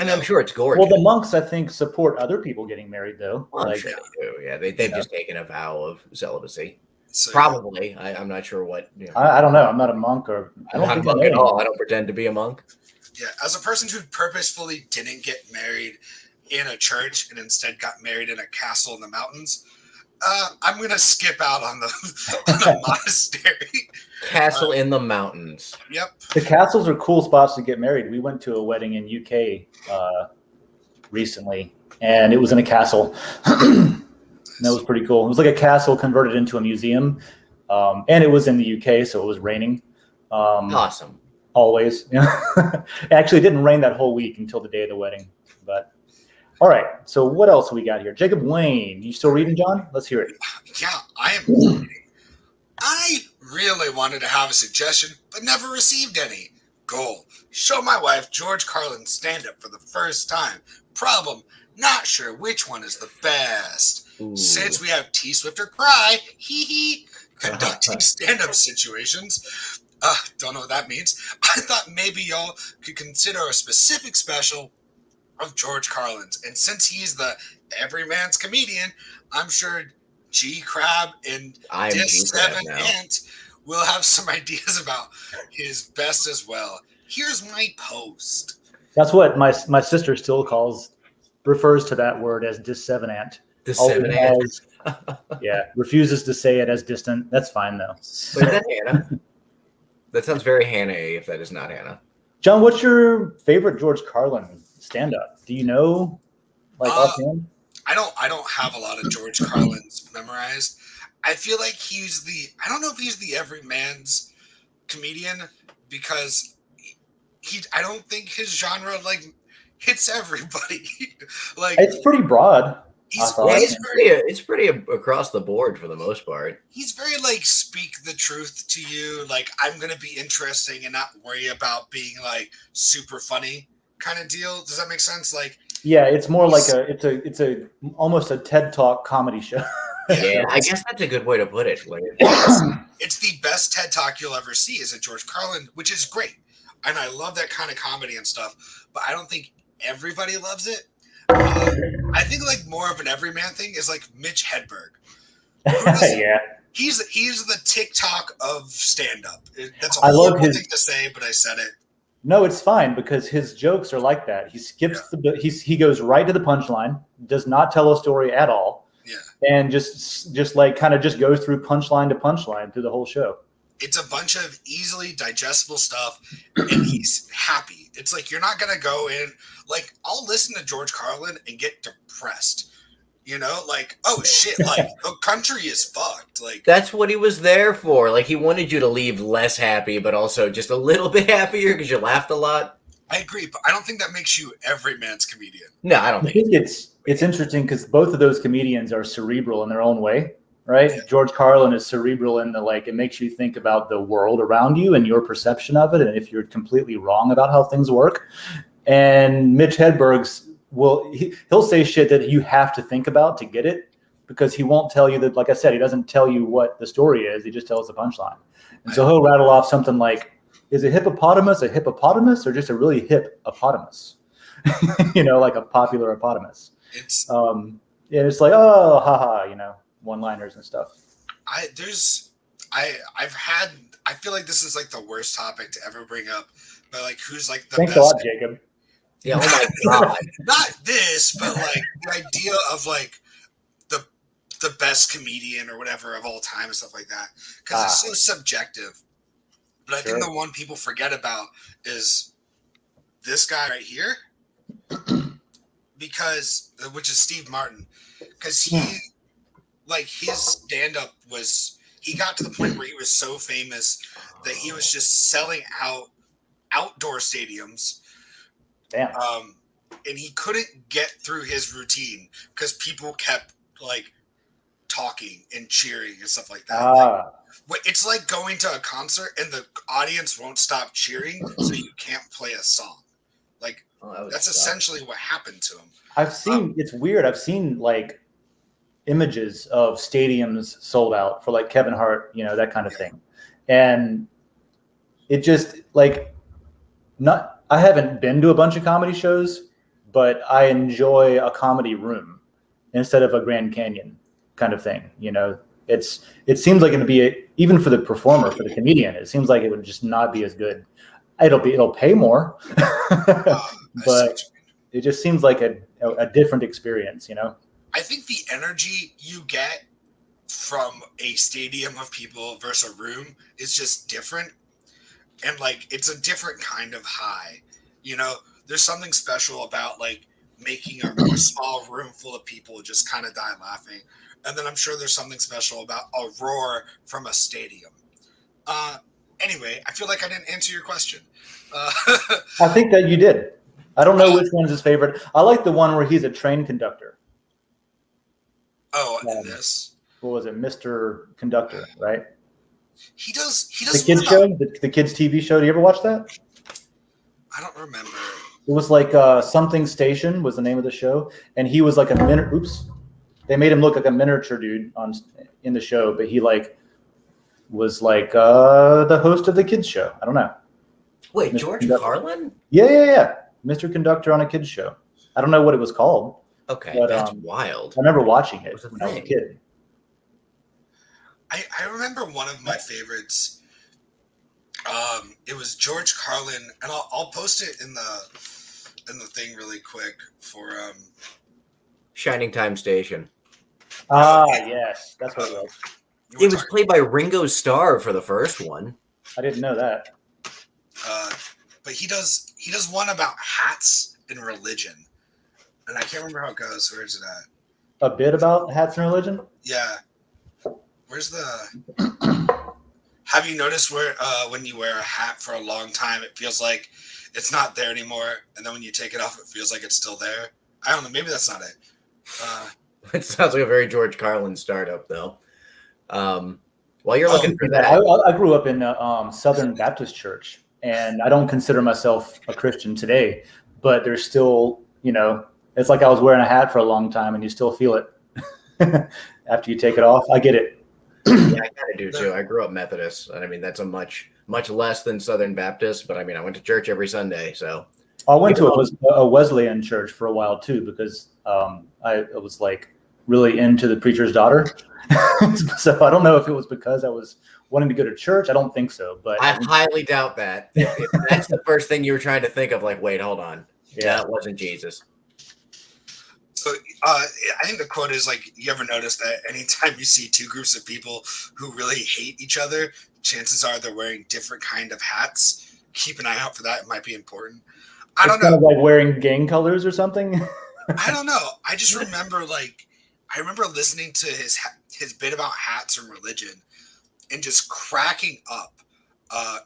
And I'm sure it's gorgeous. Well, the monks, I think, support other people getting married, though. I'm sure they do. Yeah, they've just taken a vow of celibacy. So, probably. I'm not sure what. I don't know. I'm not a monk, or I'm not a monk at all. I don't pretend to be a monk. Yeah, as a person who purposefully didn't get married in a church and instead got married in a castle in the mountains, I'm gonna skip out on the monastery. Castle in the mountains. Yep. The castles are cool spots to get married. We went to a wedding in UK recently, and it was in a castle. That was pretty cool. It was like a castle converted into a museum, and it was in the UK, so it was raining. Awesome. Always. Actually, it didn't rain that whole week until the day of the wedding. But all right. So what else we got here? Jacob Wayne, you still reading, John? Let's hear it. Yeah, I am reading. I really wanted to have a suggestion, but never received any. Goal: show my wife George Carlin's stand-up for the first time. Problem: not sure which one is the best. Ooh. Since we have T Swift or Cry, conducting stand-up situations. Don't know what that means. I thought maybe y'all could consider a specific special of George Carlin's. And since he's the everyman's comedian, I'm sure G Crab and Dis7 Ant will have some ideas about his best as well. Here's my post. That's what my sister still refers to that word as Dis7 Ant. Dis7 Ant. Yeah, refuses to say it as distant. That's fine though. But is that Hannah? That sounds very Hannah-y if that is not Hannah. John, what's your favorite George Carlin stand-up? Do you know, like offhand? I don't have a lot of George Carlin's memorized. I feel like I don't know if he's the everyman's comedian, because I don't think his genre like hits everybody. Like, it's pretty broad. It's pretty across the board for the most part. He's very like speak the truth to you. Like, I'm gonna be interesting and not worry about being like super funny kind of deal. Does that make sense? Like, yeah, it's more like it's a almost a TED Talk comedy show. Yeah, I guess that's a good way to put it. Like, it's the best TED Talk you'll ever see is a George Carlin, which is great, and I love that kind of comedy and stuff. But I don't think everybody loves it. I think like more of an everyman thing is like Mitch Hedberg. Yeah, he's the TikTok of stand-up. That's a horrible thing to say, but I said it. No, it's fine because his jokes are like that. He skips he goes right to the punchline, does not tell a story at all, and just like kind of just goes through punchline to punchline through the whole show. It's a bunch of easily digestible stuff, and he's happy. It's like you're not gonna go in like I'll listen to George Carlin and get depressed. You know, like, oh shit, like the country is fucked. Like, that's what he was there for. Like, he wanted you to leave less happy, but also just a little bit happier because you laughed a lot. I agree, but I don't think that makes you every man's comedian. No, I don't think it's interesting because both of those comedians are cerebral in their own way, right? Yeah. George Carlin is cerebral in the like it makes you think about the world around you and your perception of it, and if you're completely wrong about how things work. And Mitch Hedberg's he'll say shit that you have to think about to get it, because he won't tell you that, like I said, he doesn't tell you what the story is. He just tells the punchline. And so he'll rattle off something like, is a hippopotamus or just a really hip hippopotamus? You know, like a popular hippopotamus. It's like, oh, haha, you know, one-liners and stuff. I feel like this is like the worst topic to ever bring up, but like who's like the Thanks best? a lot, Jacob. Yeah, oh my god. Not this, but like the idea of like the best comedian or whatever of all time and stuff like that, because it's so subjective. But I think the one people forget about is this guy right here, which is Steve Martin, because he like his stand-up he got to the point where he was so famous that he was just selling out outdoor stadiums. Damn. And he couldn't get through his routine because people kept like talking and cheering and stuff like that. It's like going to a concert and the audience won't stop cheering, so you can't play a song. Like that's essentially what happened to him. I've seen it's weird. I've seen like images of stadiums sold out for like Kevin Hart, you know, that kind of thing, and it just like I haven't been to a bunch of comedy shows, but I enjoy a comedy room instead of a Grand Canyon kind of thing. You know, it seems like it'd be even for the performer, for the comedian, it seems like it would just not be as good. It'll pay more, but it just seems like a different experience, you know? I think the energy you get from a stadium of people versus a room is just different. And like, it's a different kind of high, you know, there's something special about like making a small room full of people just kind of die laughing. And then I'm sure there's something special about a roar from a stadium. Anyway, I feel like I didn't answer your question. I think that you did. I don't know which one's his favorite. I like the one where he's a train conductor. Oh, in this. What was it, Mr. Conductor, right? He does the kids show, the kids TV show. Do you ever watch that? I don't remember. It was like Something Station was the name of the show, and he was like a miniature. Oops, they made him look like a miniature dude in the show, but he was the host of the kids show. I don't know. Wait, Mr. George Conductor. Carlin? Yeah. Mr. Conductor on a kids show. I don't know what it was called. Okay, but, that's wild. I remember watching it when I was a kid. I remember one of my favorites. It was George Carlin, and I'll post it in the thing really quick for Shining Time Station. Yes, that's what it was. It was played by Ringo Starr for the first one. I didn't know that. But he does one about hats and religion, and I can't remember how it goes. Where is it at? A bit about hats and religion? Yeah. Where's the? Have you noticed where when you wear a hat for a long time, it feels like it's not there anymore, and then when you take it off, it feels like it's still there? I don't know. Maybe that's not it. It sounds like a very George Carlin startup, though. While you're looking for that, I grew up in a Southern Baptist church, and I don't consider myself a Christian today, but there's still, it's like I was wearing a hat for a long time, and you still feel it after you take it off. I get it. Yeah, I kind of do too. I grew up Methodist, and I mean that's a much less than Southern Baptist, but I mean I went to church every Sunday, so I went to a Wesleyan church for a while too because I was really into the preacher's daughter. So I don't know if it was because I was wanting to go to church. I don't think so, but I highly doubt that. If that's the first thing you were trying to think of, wait, hold on, that wasn't Jesus. So I think the quote is you ever notice that anytime you see two groups of people who really hate each other, chances are they're wearing different kind of hats. Keep an eye out for that. It might be important. I don't know. Kind of like wearing gang colors or something. I don't know. I just remember I remember listening to his bit about hats and religion and just cracking up.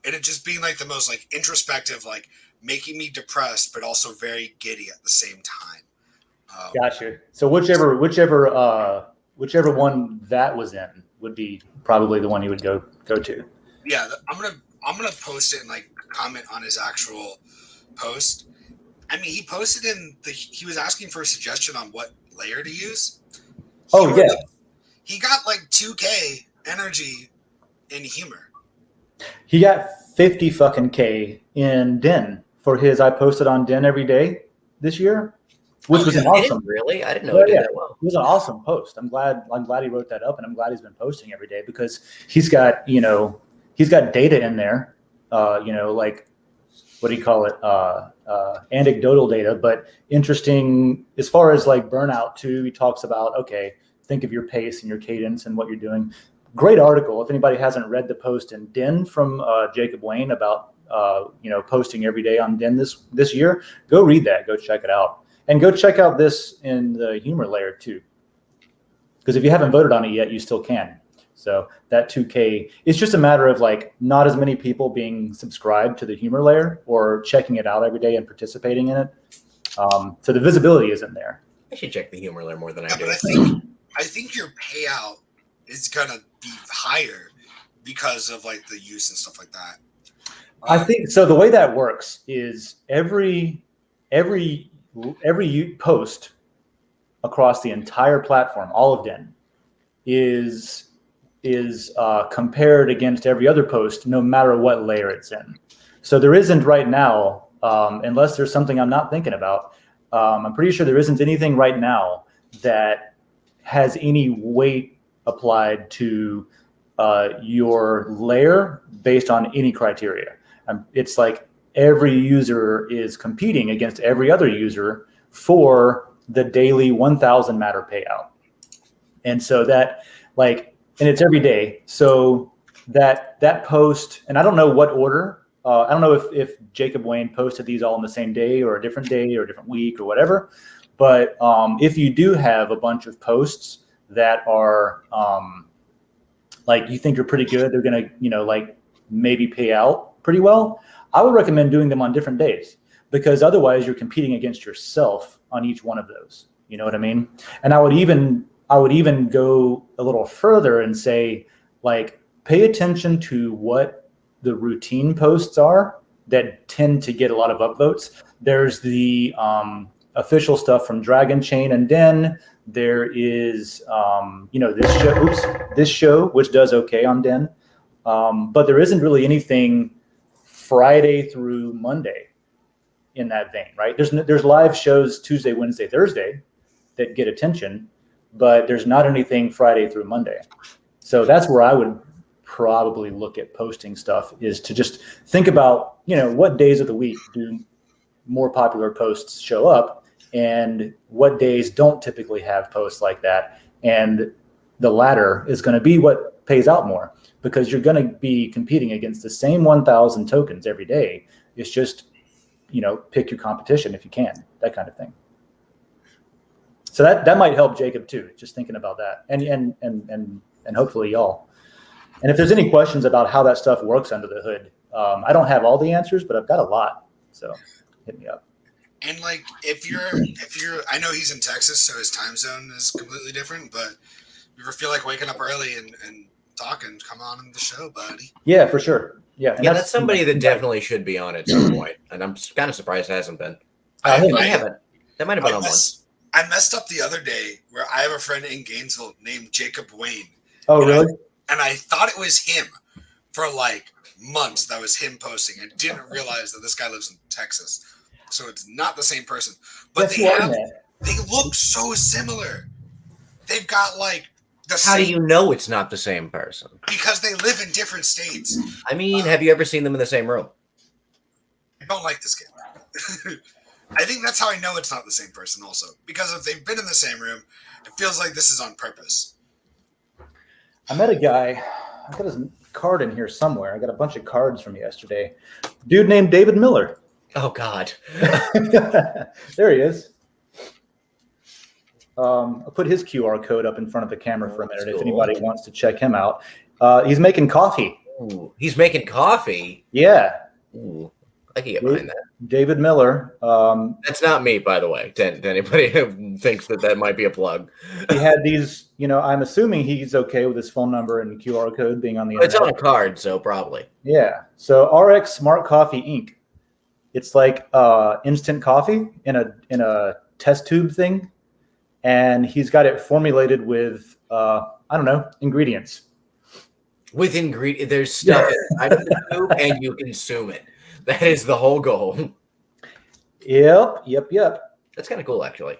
And it just being the most introspective, making me depressed, but also very giddy at the same time. Gotcha. So whichever one that was in would be probably the one you would go to. Yeah, I'm gonna post it and comment on his actual post. I mean, he posted he was asking for a suggestion on what layer to use. He got 2K energy in humor. He got 50 fucking K in Den for his I posted on Den every day this year. Which was an awesome. Really, I didn't know he did that well. It was an awesome post. I'm glad he wrote that up, and I'm glad he's been posting every day because he's got data in there. What do you call it? Anecdotal data, but interesting as far as burnout too. He talks about think of your pace and your cadence and what you're doing. Great article. If anybody hasn't read the post in Den from Jacob Wayne about posting every day on Den this year, go read that. Go check it out. And go check out this in the humor layer too. Because if you haven't voted on it yet, you still can. So that 2K, it's just a matter of not as many people being subscribed to the humor layer or checking it out every day and participating in it. So the visibility isn't there. I should check the humor layer more than I do. But I think your payout is gonna be higher because of the use and stuff like that. I think so. The way that works is every post across the entire platform, all of Den, is compared against every other post, no matter what layer it's in. So there isn't right now, unless there's something I'm not thinking about. I'm pretty sure there isn't anything right now that has any weight applied to your layer based on any criteria. It's every user is competing against every other user for the daily 1,000 matter payout. And so that and it's every day. So that post, and I don't know what order, I don't know if Jacob Wayne posted these all on the same day or a different week or whatever, But if you do have a bunch of posts that are like you think are pretty good, they're gonna, like maybe pay out pretty well, I would recommend doing them on different days, because otherwise you're competing against yourself on each one of those. You know what I mean? And I would even go a little further and say, like, pay attention to what the routine posts are that tend to get a lot of upvotes. There's the official stuff from Dragon Chain and Den. There is, this show, which does okay on Den. But there isn't really anything Friday through Monday in that vein, right? There's live shows Tuesday, Wednesday, Thursday that get attention, but there's not anything Friday through Monday. So that's where I would probably look at posting stuff, is to just think about, what days of the week do more popular posts show up and what days don't typically have posts like that. And the latter is going to be what pays out more, because you're going to be competing against the same 1,000 tokens every day. It's just, pick your competition if you can, that kind of thing. So that might help Jacob too, just thinking about that, and hopefully y'all. And if there's any questions about how that stuff works under the hood, I don't have all the answers, but I've got a lot. So hit me up. And like, if you're, I know he's in Texas, so his time zone is completely different, but if you ever feel like waking up early and talking, come on the show, buddy. Yeah, for sure. Yeah, and that's somebody that definitely should be on at some point, and I'm kind of surprised it hasn't been. That might have been on once. I messed up the other day where I have a friend in Gainesville named Jacob Wayne. Oh, really? And I thought it was him for like months. That was him posting. I didn't realize that this guy lives in Texas, so it's not the same person. But they look so similar. They've got like the same. How do you know it's not the same person? Because they live in different states. I mean, have you ever seen them in the same room? I don't like this game. I think that's how I know it's not the same person also. Because if they've been in the same room, it feels like this is on purpose. I met a guy, I've got his card in here somewhere. I got a bunch of cards from yesterday. Dude named David Miller. Oh, God. There he is. I'll put his QR code up in front of the camera for a minute if anybody wants to check him out. He's making coffee. Ooh, he's making coffee? Yeah. Ooh, I can get behind that. David Miller. That's not me, by the way, to anybody who thinks that might be a plug. He had these, I'm assuming he's okay with his phone number and QR code being on the internet. It's on a card, so probably. Yeah. So RX Smart Coffee Inc. It's like instant coffee in a test tube thing. And he's got it formulated with, ingredients. With ingredients, there's stuff inside of the tube, and you consume it. That is the whole goal. Yep. That's kind of cool, actually.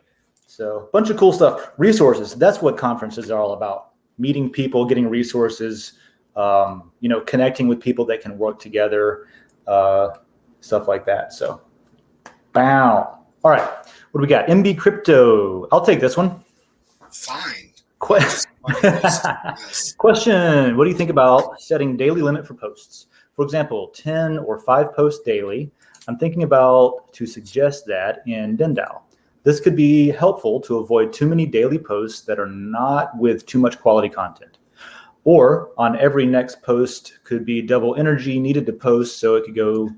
So, bunch of cool stuff. Resources. That's what conferences are all about. Meeting people, getting resources, connecting with people that can work together, stuff like that. So, bow. All right. What do we got? MB Crypto. I'll take this one. Fine. Question. What do you think about setting daily limit for posts? For example, 10 or 5 posts daily. I'm thinking about to suggest that in Den.social. This could be helpful to avoid too many daily posts that are not with too much quality content. Or on every next post could be double energy needed to post, so it could go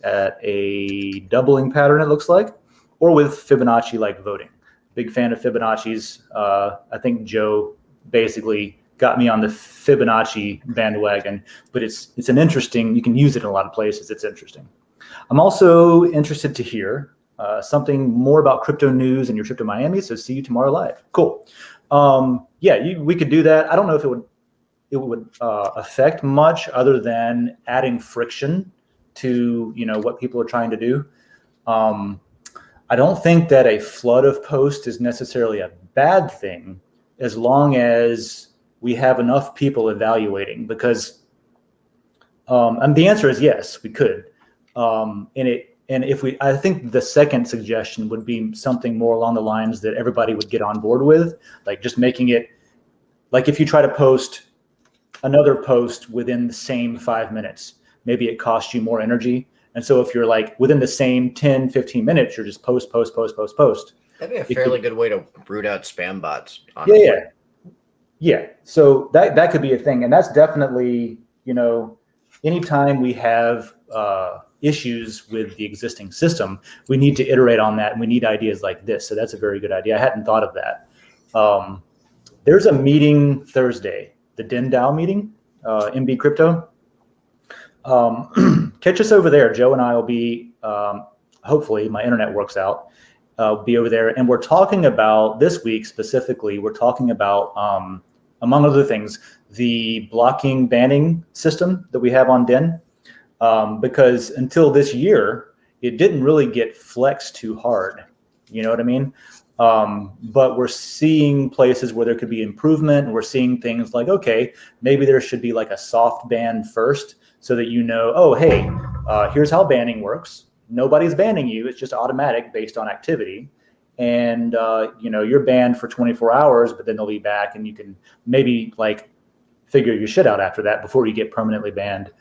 at a doubling pattern, it looks like, or with Fibonacci-like voting. Big fan of Fibonacci's. I think Joe basically got me on the Fibonacci bandwagon, but it's an interesting, you can use it in a lot of places. It's interesting. I'm also interested to hear something more about crypto news in your trip to Miami. So see you tomorrow live. Cool. We could do that. I don't know if it would affect much other than adding friction to, what people are trying to do. I don't think that a flood of posts is necessarily a bad thing, as long as we have enough people evaluating, because and the answer is yes, we could. I think the second suggestion would be something more along the lines that everybody would get on board with, like just making it like if you try to post another post within the same 5 minutes, maybe it costs you more energy. And so if you're like within the same 10, 15 minutes, you're just post. That'd be a fairly good way to root out spam bots, honestly. Yeah. So that could be a thing. And that's definitely, anytime we have issues with the existing system, we need to iterate on that, and we need ideas like this. So that's a very good idea. I hadn't thought of that. There's a meeting Thursday, the Den.social meeting, MB Crypto. Catch us over there. Joe and I will be, hopefully my internet works out, be over there. And we're talking about this week specifically, we're talking about, among other things, the blocking banning system that we have on Den. Because until this year, it didn't really get flexed too hard. You know what I mean? But we're seeing places where there could be improvement, and we're seeing things like, okay, maybe there should be like a soft ban first, so that oh, hey, here's how banning works. Nobody's banning you. It's just automatic based on activity. And, you're banned for 24 hours, but then they'll be back, and you can maybe like figure your shit out after that before you get permanently banned.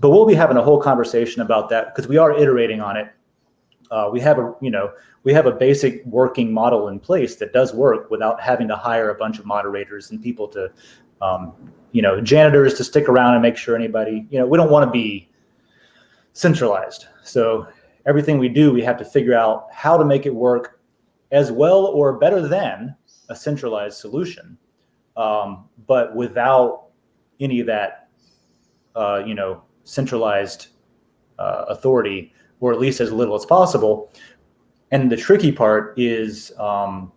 But we'll be having a whole conversation about that because we are iterating on it. We have a basic working model in place that does work without having to hire a bunch of moderators and people to, janitors to stick around and make sure anybody, we don't want to be centralized. So everything we do, we have to figure out how to make it work as well or better than a centralized solution, but without any of that, centralized authority, or at least as little as possible. And the tricky part is like,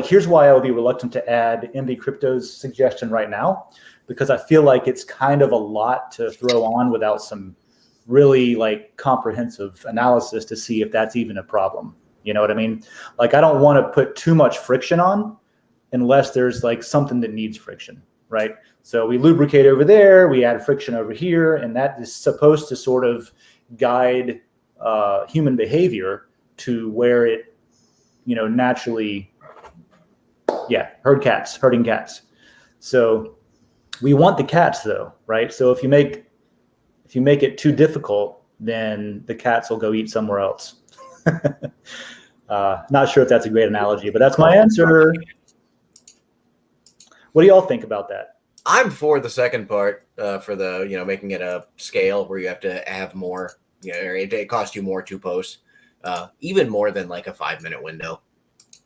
here's why I would be reluctant to add MB Crypto's suggestion right now, because I feel like it's kind of a lot to throw on without some really like comprehensive analysis to see if that's even a problem. You know what I mean? Like, I don't want to put too much friction on unless there's like something that needs friction, right? So we lubricate over there, we add friction over here, and that is supposed to sort of guide human behavior to where it, naturally, herding cats. So we want the cats though, right? So if you make it too difficult, then the cats will go eat somewhere else. Not sure if that's a great analogy, but that's my answer. What do y'all think about that? I'm for the second part, for the, making it a scale where you have to have more, it costs you more to post, even more than like a 5-minute window.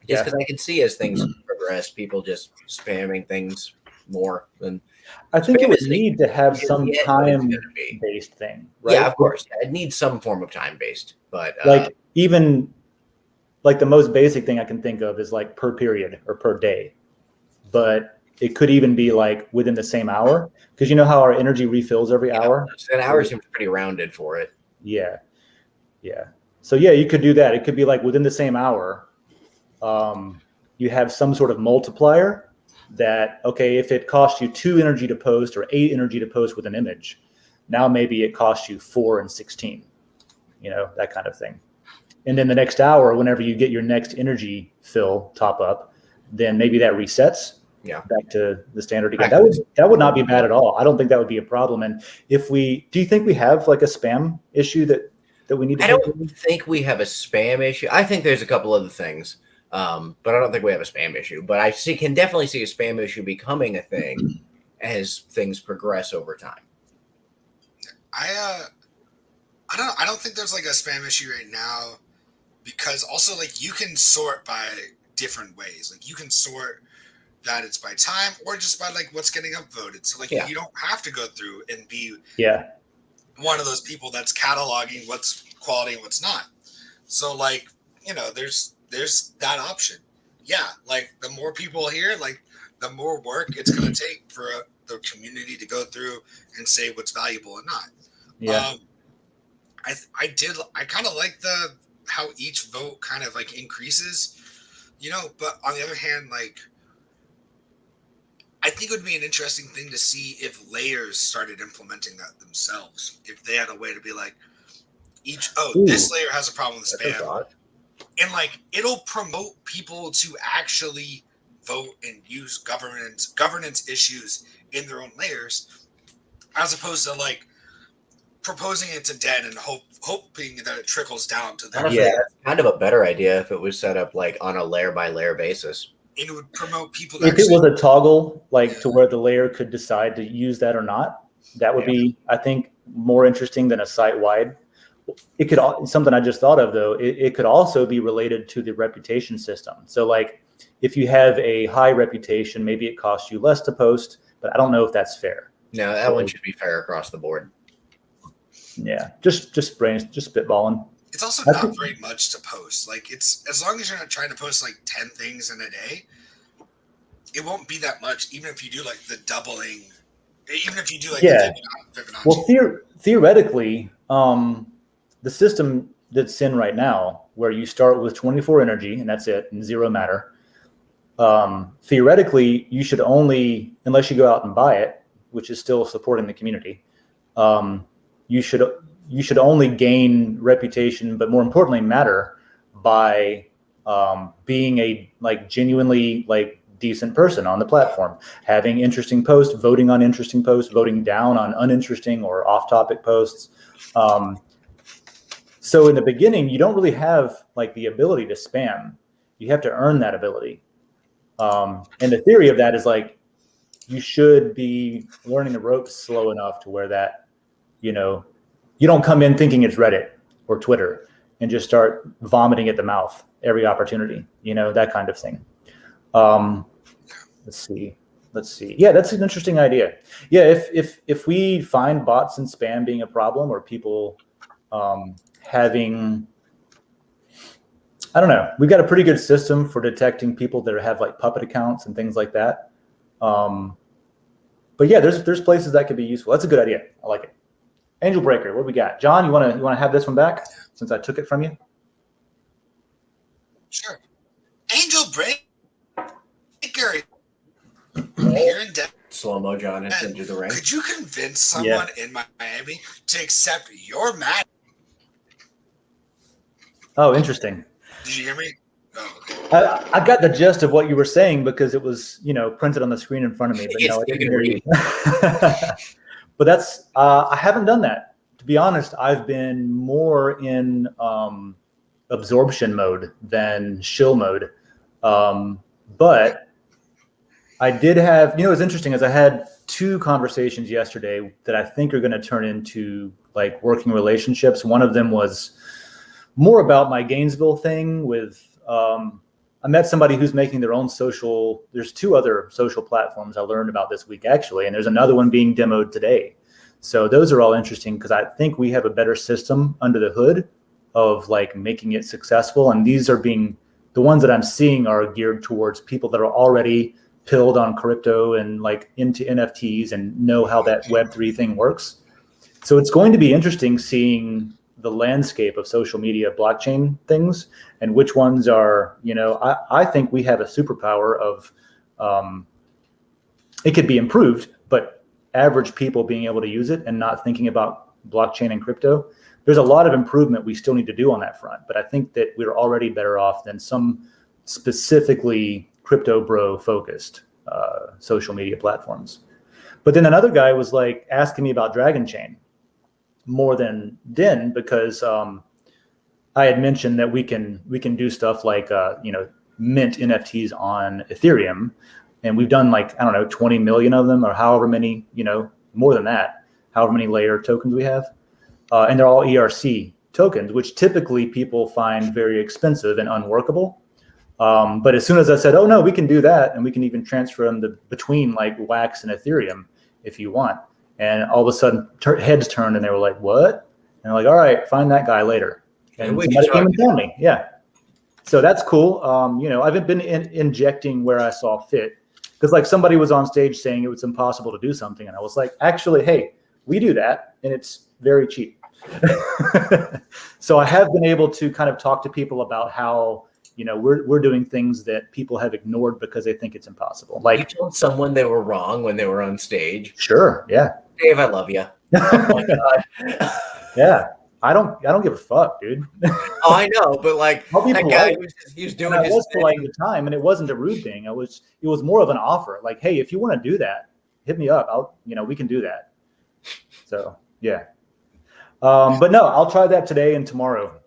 Just because I can see as things progress, people just spamming things more than. I think it would need to have some time-based thing, right? Yeah, of course. It needs some form of time-based, but like even like the most basic thing I can think of is like per period or per day, but it could even be like within the same hour, because you know how our energy refills every hour. An hour seems pretty rounded for it. Yeah. So you could do that. It could be like within the same hour. You have some sort of multiplier that, okay, if it costs you 2 energy to post or 8 energy to post with an image, now maybe it costs you 4 and 16, that kind of thing. And then the next hour, whenever you get your next energy fill top up, then maybe that resets back to the standard again. That would not be bad at all. I don't think that would be a problem. And do you think we have like a spam issue that we need to? I don't think we have a spam issue. I think there's a couple other things, but I don't think we have a spam issue. But I can definitely see a spam issue becoming a thing as things progress over time. I don't think there's like a spam issue right now, because also like you can sort by different ways. Like you can sort that it's by time or just by like what's getting upvoted. So like you don't have to go through and be one of those people that's cataloging what's quality and what's not. So like, there's that option. Yeah, like the more people here, like the more work it's going to take for the community to go through and say what's valuable and not. Yeah. I kind of like how each vote kind of like increases, but on the other hand, like, I think it would be an interesting thing to see if layers started implementing that themselves. If they had a way to be like, this layer has a problem with spam. And like, it'll promote people to actually vote and use governance issues in their own layers, as opposed to like, proposing it to Den and hoping that it trickles down to them. Honestly, that's kind of a better idea if it was set up like on a layer by layer basis. And it would promote people. If it was a toggle, like to where the layer could decide to use that or not, that would be, I think, more interesting than a site-wide. It could, something I just thought of though, it could also be related to the reputation system. So like if you have a high reputation, maybe it costs you less to post, but I don't know if that's fair. No, that one should be fair across the board. Yeah, just spitballing. It's also not very much to post. Like it's, as long as you're not trying to post like 10 things in a day, it won't be that much. Even if you do like the doubling, even if you do like the Fibonacci. Well, theoretically, the system that's in right now, where you start with 24 energy and that's it, and 0 matter. Theoretically, you should only, unless you go out and buy it, which is still supporting the community, you should only gain reputation, but more importantly, matter by being a like genuinely like decent person on the platform, having interesting posts, voting on interesting posts, voting down on uninteresting or off-topic posts. So in the beginning, you don't really have like the ability to spam. You have to earn that ability. And the theory of that is like you should be learning the ropes slow enough to where that, you know, you don't come in thinking it's Reddit or Twitter and just start vomiting at the mouth every opportunity, you know, that kind of thing. Let's see. Yeah, that's an interesting idea. Yeah, if we find bots and spam being a problem, or people having, I don't know, we've got a pretty good system for detecting people that have like puppet accounts and things like that. But yeah, there's places that could be useful. That's a good idea. I like it. Angel Breaker, what do we got? John, you wanna have this one back since I took it from you? Sure. Angel Breaker. Here in Denver. Slow-mo John has into the ring. Could you convince someone in Miami to accept your match? Oh, interesting. Did you hear me? Oh, okay. I got the gist of what you were saying because it was, you know, printed on the screen in front of me. But no, I didn't hear you. But that's I haven't done that. To be honest, I've been more in absorption mode than shill mode. But I did have, you know, what's interesting is I had 2 conversations yesterday that I think are going to turn into like working relationships. One of them was more about my Gainesville thing with, I met somebody who's making their own social, there's 2 other social platforms I learned about this week actually, and there's another one being demoed today. So those are all interesting because I think we have a better system under the hood of like making it successful. And these are being, the ones that I'm seeing are geared towards people that are already pilled on crypto and like into NFTs and know how that Web3 thing works. So it's going to be interesting seeing the landscape of social media blockchain things and which ones are, you know, I think we have a superpower of, it could be improved, but average people being able to use it and not thinking about blockchain and crypto. There's a lot of improvement we still need to do on that front, but I think that we're already better off than some specifically crypto bro focused social media platforms. But then another guy was like asking me about Dragon Chain more than Den because I had mentioned that we can do stuff like you know, mint NFTs on Ethereum, and we've done like, I don't know, 20 million of them or however many, you know, more than that, however many layer tokens we have, and they're all ERC tokens, which typically people find very expensive and unworkable. But as soon as I said, oh no, we can do that, and we can even transfer them between like Wax and Ethereum if you want. And all of a sudden heads turned and they were like, what? And they're like, all right, find that guy later. And somebody came and told me. Yeah. So that's cool. You know, I've been injecting where I saw fit because like somebody was on stage saying it was impossible to do something. And I was like, actually, hey, we do that. And it's very cheap. So I have been able to kind of talk to people about how, you know, we're doing things that people have ignored because they think it's impossible. Like, you told someone they were wrong when they were on stage. Sure. Yeah. Dave, I love you. Oh my God. Yeah. I don't give a fuck, dude. Oh, I know, but like that guy he was doing his thing. Polite at the time, and it wasn't a rude thing. It was more of an offer. Like, hey, if you want to do that, hit me up. We can do that. So yeah. But no, I'll try that today and tomorrow.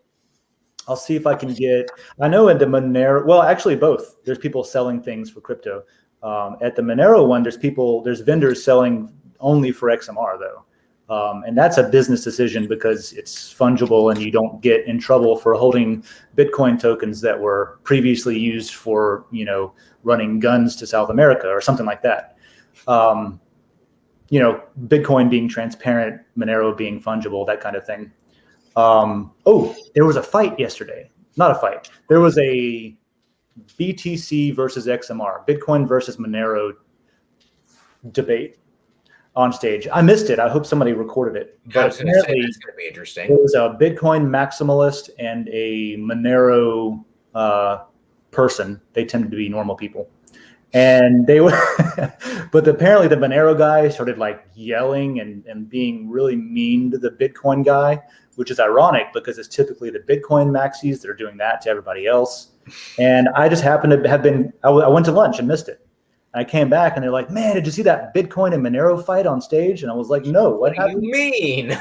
I'll see if I can get. I know at the Monero. Well, actually, both. There's people selling things for crypto. At the Monero one, there's vendors selling only for XMR though. And that's a business decision because it's fungible and you don't get in trouble for holding Bitcoin tokens that were previously used for, running guns to South America or something like that. Bitcoin being transparent, Monero being fungible, that kind of thing. There was a fight yesterday. Not a fight. There was a BTC versus XMR, Bitcoin versus Monero debate on stage. I missed it. I hope somebody recorded it. I was going to say that's going to be interesting. There was a Bitcoin maximalist and a Monero person. They tended to be normal people. And they were, but apparently the Monero guy started like yelling and being really mean to the Bitcoin guy, which is ironic because it's typically the Bitcoin maxis that are doing that to everybody else. And I just happened to have been, I went to lunch and missed it. I came back and they're like, man, did you see that Bitcoin and Monero fight on stage? And I was like, no, what happened? Do you mean?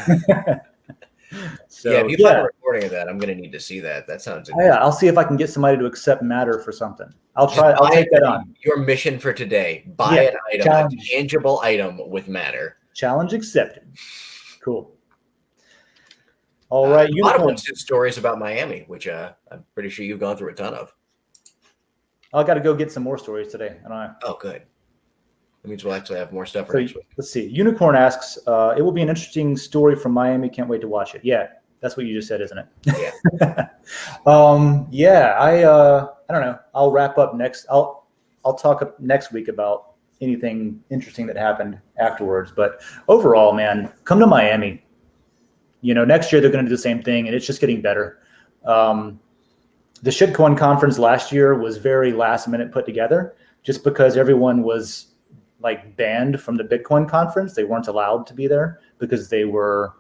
So, yeah, if you find a recording of that, I'm going to need to see that. That sounds interesting. Yeah, I'll see if I can get somebody to accept Matter for something. I'll take that on. Your mission for today, buy an item, a tangible item with Matter. Challenge accepted. Cool. All right. A lot of them stories about Miami, which I'm pretty sure you've gone through a ton of. I got to go get some more stories today. Oh, good. That means we'll actually have more stuff for next week. Let's see. Unicorn asks, it will be an interesting story from Miami. Can't wait to watch it. Yeah, that's what you just said, isn't it? Yeah. I don't know. I'll wrap up next. I'll talk next week about anything interesting that happened afterwards. But overall, man, come to Miami. Next year they're going to do the same thing, and it's just getting better. The Shitcoin conference last year was very last minute put together just because everyone was like banned from the Bitcoin conference. They weren't allowed to be there because they were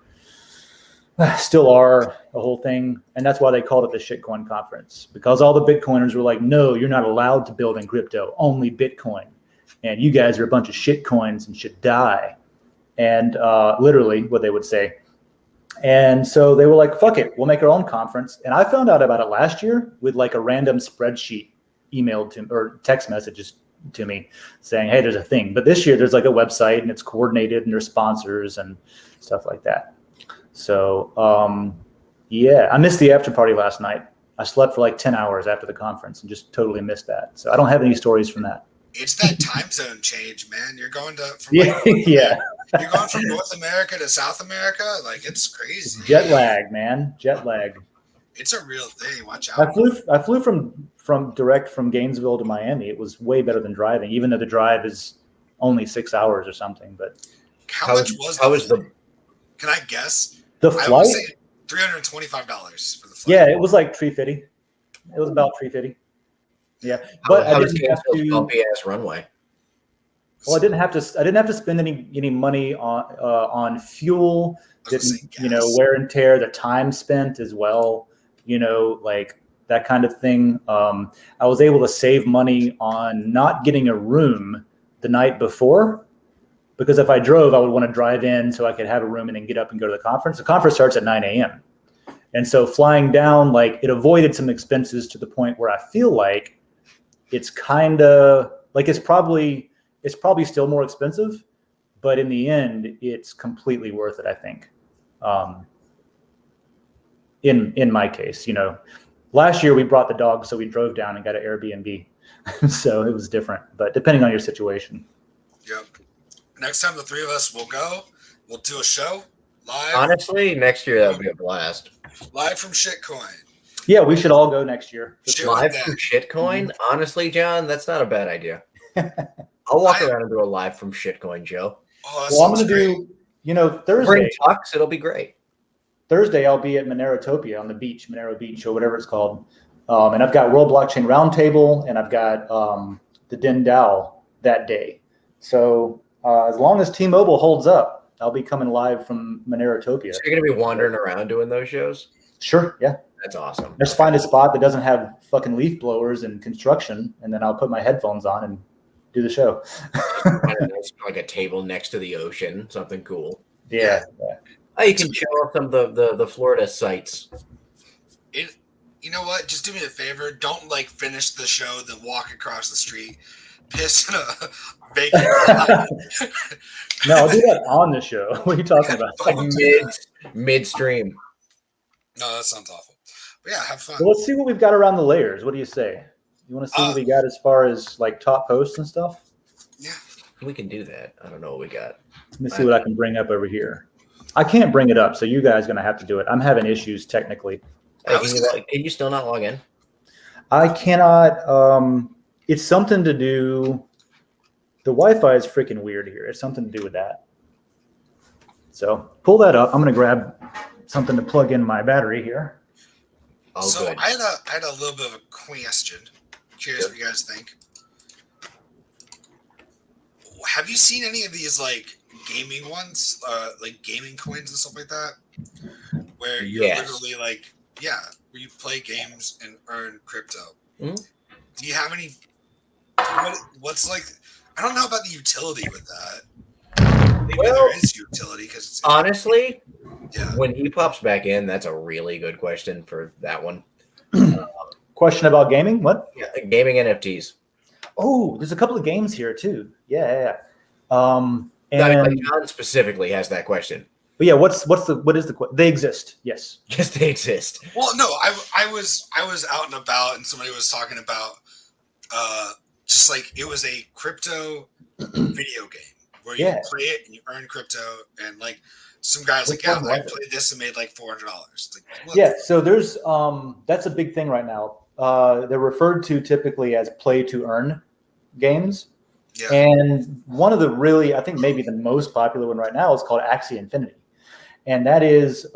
still are a whole thing. And that's why they called it the Shitcoin conference, because all the Bitcoiners were like, no, you're not allowed to build in crypto, only Bitcoin. And you guys are a bunch of shitcoins and should die. And literally what they would say. And so they were like, fuck it, we'll make our own conference. And I found out about it last year with like a random spreadsheet emailed to or text messages to me saying, hey, there's a thing. But this year there's like a website and it's coordinated and there's sponsors and stuff like that. So, I missed the after party last night. I slept for like 10 hours after the conference and just totally missed that. So I don't have any stories from that. It's that time zone change, man. You're going you're going from North America to South America. Like, it's crazy. Jet lag, man. Jet lag. It's a real thing. Watch out. I flew from direct from Gainesville to Miami. It was way better than driving, even though the drive is only 6 hours or something. But how much was the? Can I guess? The flight? I would say $325 for the flight. Yeah, it was like $350. It was about $350. Yeah, but I didn't have to bumpy ass runway. Well, I didn't have to spend any money on fuel. Didn't wear and tear, the time spent as well. Like that kind of thing. I was able to save money on not getting a room the night before, because if I drove, I would want to drive in so I could have a room and then get up and go to the conference. The conference starts at 9 a.m. And so flying down, like, it avoided some expenses to the point where I feel like it's kind of like it's probably still more expensive, but in the end, it's completely worth it, I think. In my case, last year we brought the dog, so we drove down and got an Airbnb. So it was different, but depending on your situation. Yep. Next time the three of us will go, we'll do a show live. Honestly, next year that would be a blast. Live from Shitcoin. Yeah, we should all go next year. Live from Shitcoin? Honestly, John, that's not a bad idea. I'll walk around and do a live from Shitcoin, Joe. Oh, well, I'm going to do, Thursday. Bring tux, it'll be great. Thursday, I'll be at Monero Topia on the beach, Monero Beach, or whatever it's called. And I've got World Blockchain Roundtable, and I've got the Den.social that day. So as long as T-Mobile holds up, I'll be coming live from Monero Topia. So you're going to be wandering around doing those shows? Sure, yeah. That's awesome. Just find a spot that doesn't have fucking leaf blowers and construction, and then I'll put my headphones on and do the show. Like a table next to the ocean, something cool. Yeah. Oh, you can show off some of the Florida sites. You know what? Just do me a favor. Don't like finish the show, then walk across the street, piss in a vacant lot. No, I'll do that on the show. What are you talking about? Like midstream. No, that sounds awful. But yeah, have fun. Well, let's see what we've got around the layers. What do you say? You want to see what we got as far as like top posts and stuff? Yeah, we can do that. I don't know what we got. Let me see what I can bring up over here. I can't bring it up, so you guys are going to have to do it. I'm having issues technically. Hey, can you still not log in? I cannot. It's something to do. The Wi-Fi is freaking weird here. It's something to do with that. So pull that up. I'm going to grab something to plug in my battery here. Oh, so good. I had a little bit of a question. Curious what you guys think. Have you seen any of these like gaming ones, like gaming coins and stuff like that, where you're literally like, where you play games and earn crypto? Mm-hmm. Do you have any? What's like? I don't know about the utility with that. Maybe there is utility because it's honestly, when he pops back in, that's a really good question for that one. Question about gaming? What? Yeah, gaming NFTs. Oh, there's a couple of games here too. Yeah. And like John specifically has that question. But yeah, what is the they exist? Yes. Yes, they exist. Well, no, I was out and about, and somebody was talking about just like it was a crypto video game where you play it and you earn crypto, and like some guys like, I played this and made like $400. Like, so there's that's a big thing right now. They're referred to typically as play to earn games. Yeah. And one of the really, I think maybe the most popular one right now is called Axie Infinity. And that is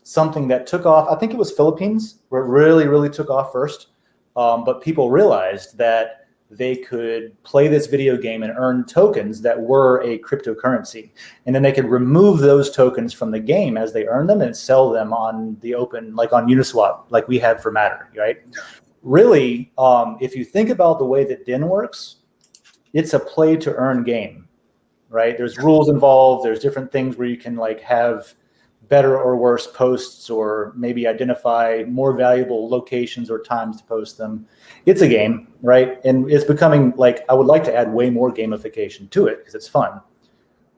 something that took off, I think it was Philippines, where it really, really took off first. But people realized that they could play this video game and earn tokens that were a cryptocurrency. And then they could remove those tokens from the game as they earn them and sell them on the open, like on Uniswap, like we have for Matter, right? Yeah. Really, if you think about the way that Den works, it's a play to earn game, right? There's rules involved. There's different things where you can like have better or worse posts, or maybe identify more valuable locations or times to post them. It's a game, right? And it's becoming like, I would like to add way more gamification to it because it's fun.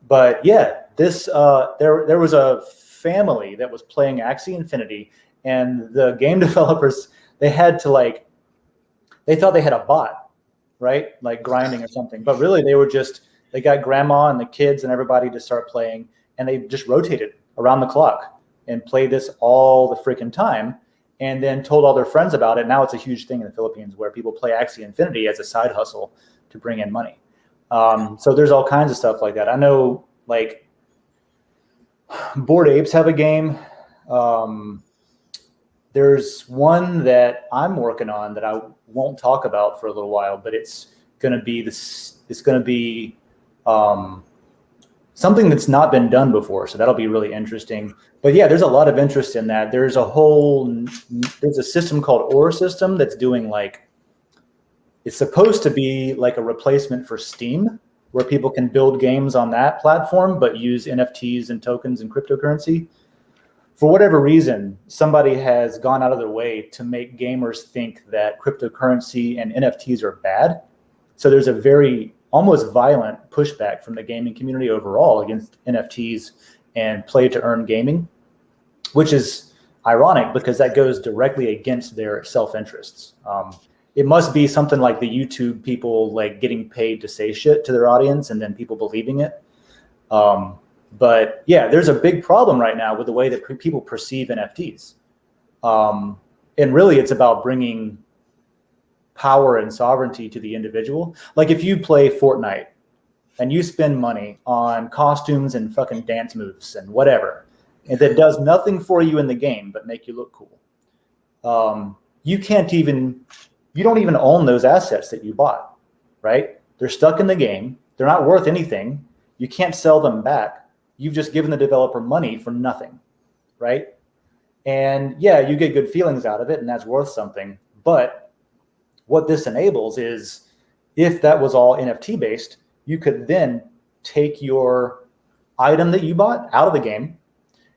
But yeah, this there was a family that was playing Axie Infinity, and the game developers, they thought they had a bot, right? Like grinding or something. But really they got grandma and the kids and everybody to start playing, and they just rotated around the clock and played this all the freaking time, and then told all their friends about it. Now it's a huge thing in the Philippines where people play Axie Infinity as a side hustle to bring in money. So there's all kinds of stuff like that. I know like Bored Apes have a game. There's one that I'm working on that I won't talk about for a little while, but it's going to be something that's not been done before. So that'll be really interesting. But yeah, there's a lot of interest in that. There's a system called Ore System that's doing like, it's supposed to be like a replacement for Steam, where people can build games on that platform, but use NFTs and tokens and cryptocurrency. For whatever reason, somebody has gone out of their way to make gamers think that cryptocurrency and NFTs are bad. So there's a very almost violent pushback from the gaming community overall against NFTs and play to earn gaming, which is ironic because that goes directly against their self-interests. It must be something like the YouTube people like getting paid to say shit to their audience and then people believing it. But yeah, there's a big problem right now with the way that people perceive NFTs. And really it's about bringing power and sovereignty to the individual. Like if you play Fortnite and you spend money on costumes and fucking dance moves and whatever, and that does nothing for you in the game but make you look cool. You don't even own those assets that you bought, right? They're stuck in the game. They're not worth anything. You can't sell them back. You've just given the developer money for nothing, right? And yeah, you get good feelings out of it and that's worth something. But what this enables is, if that was all NFT based, you could then take your item that you bought out of the game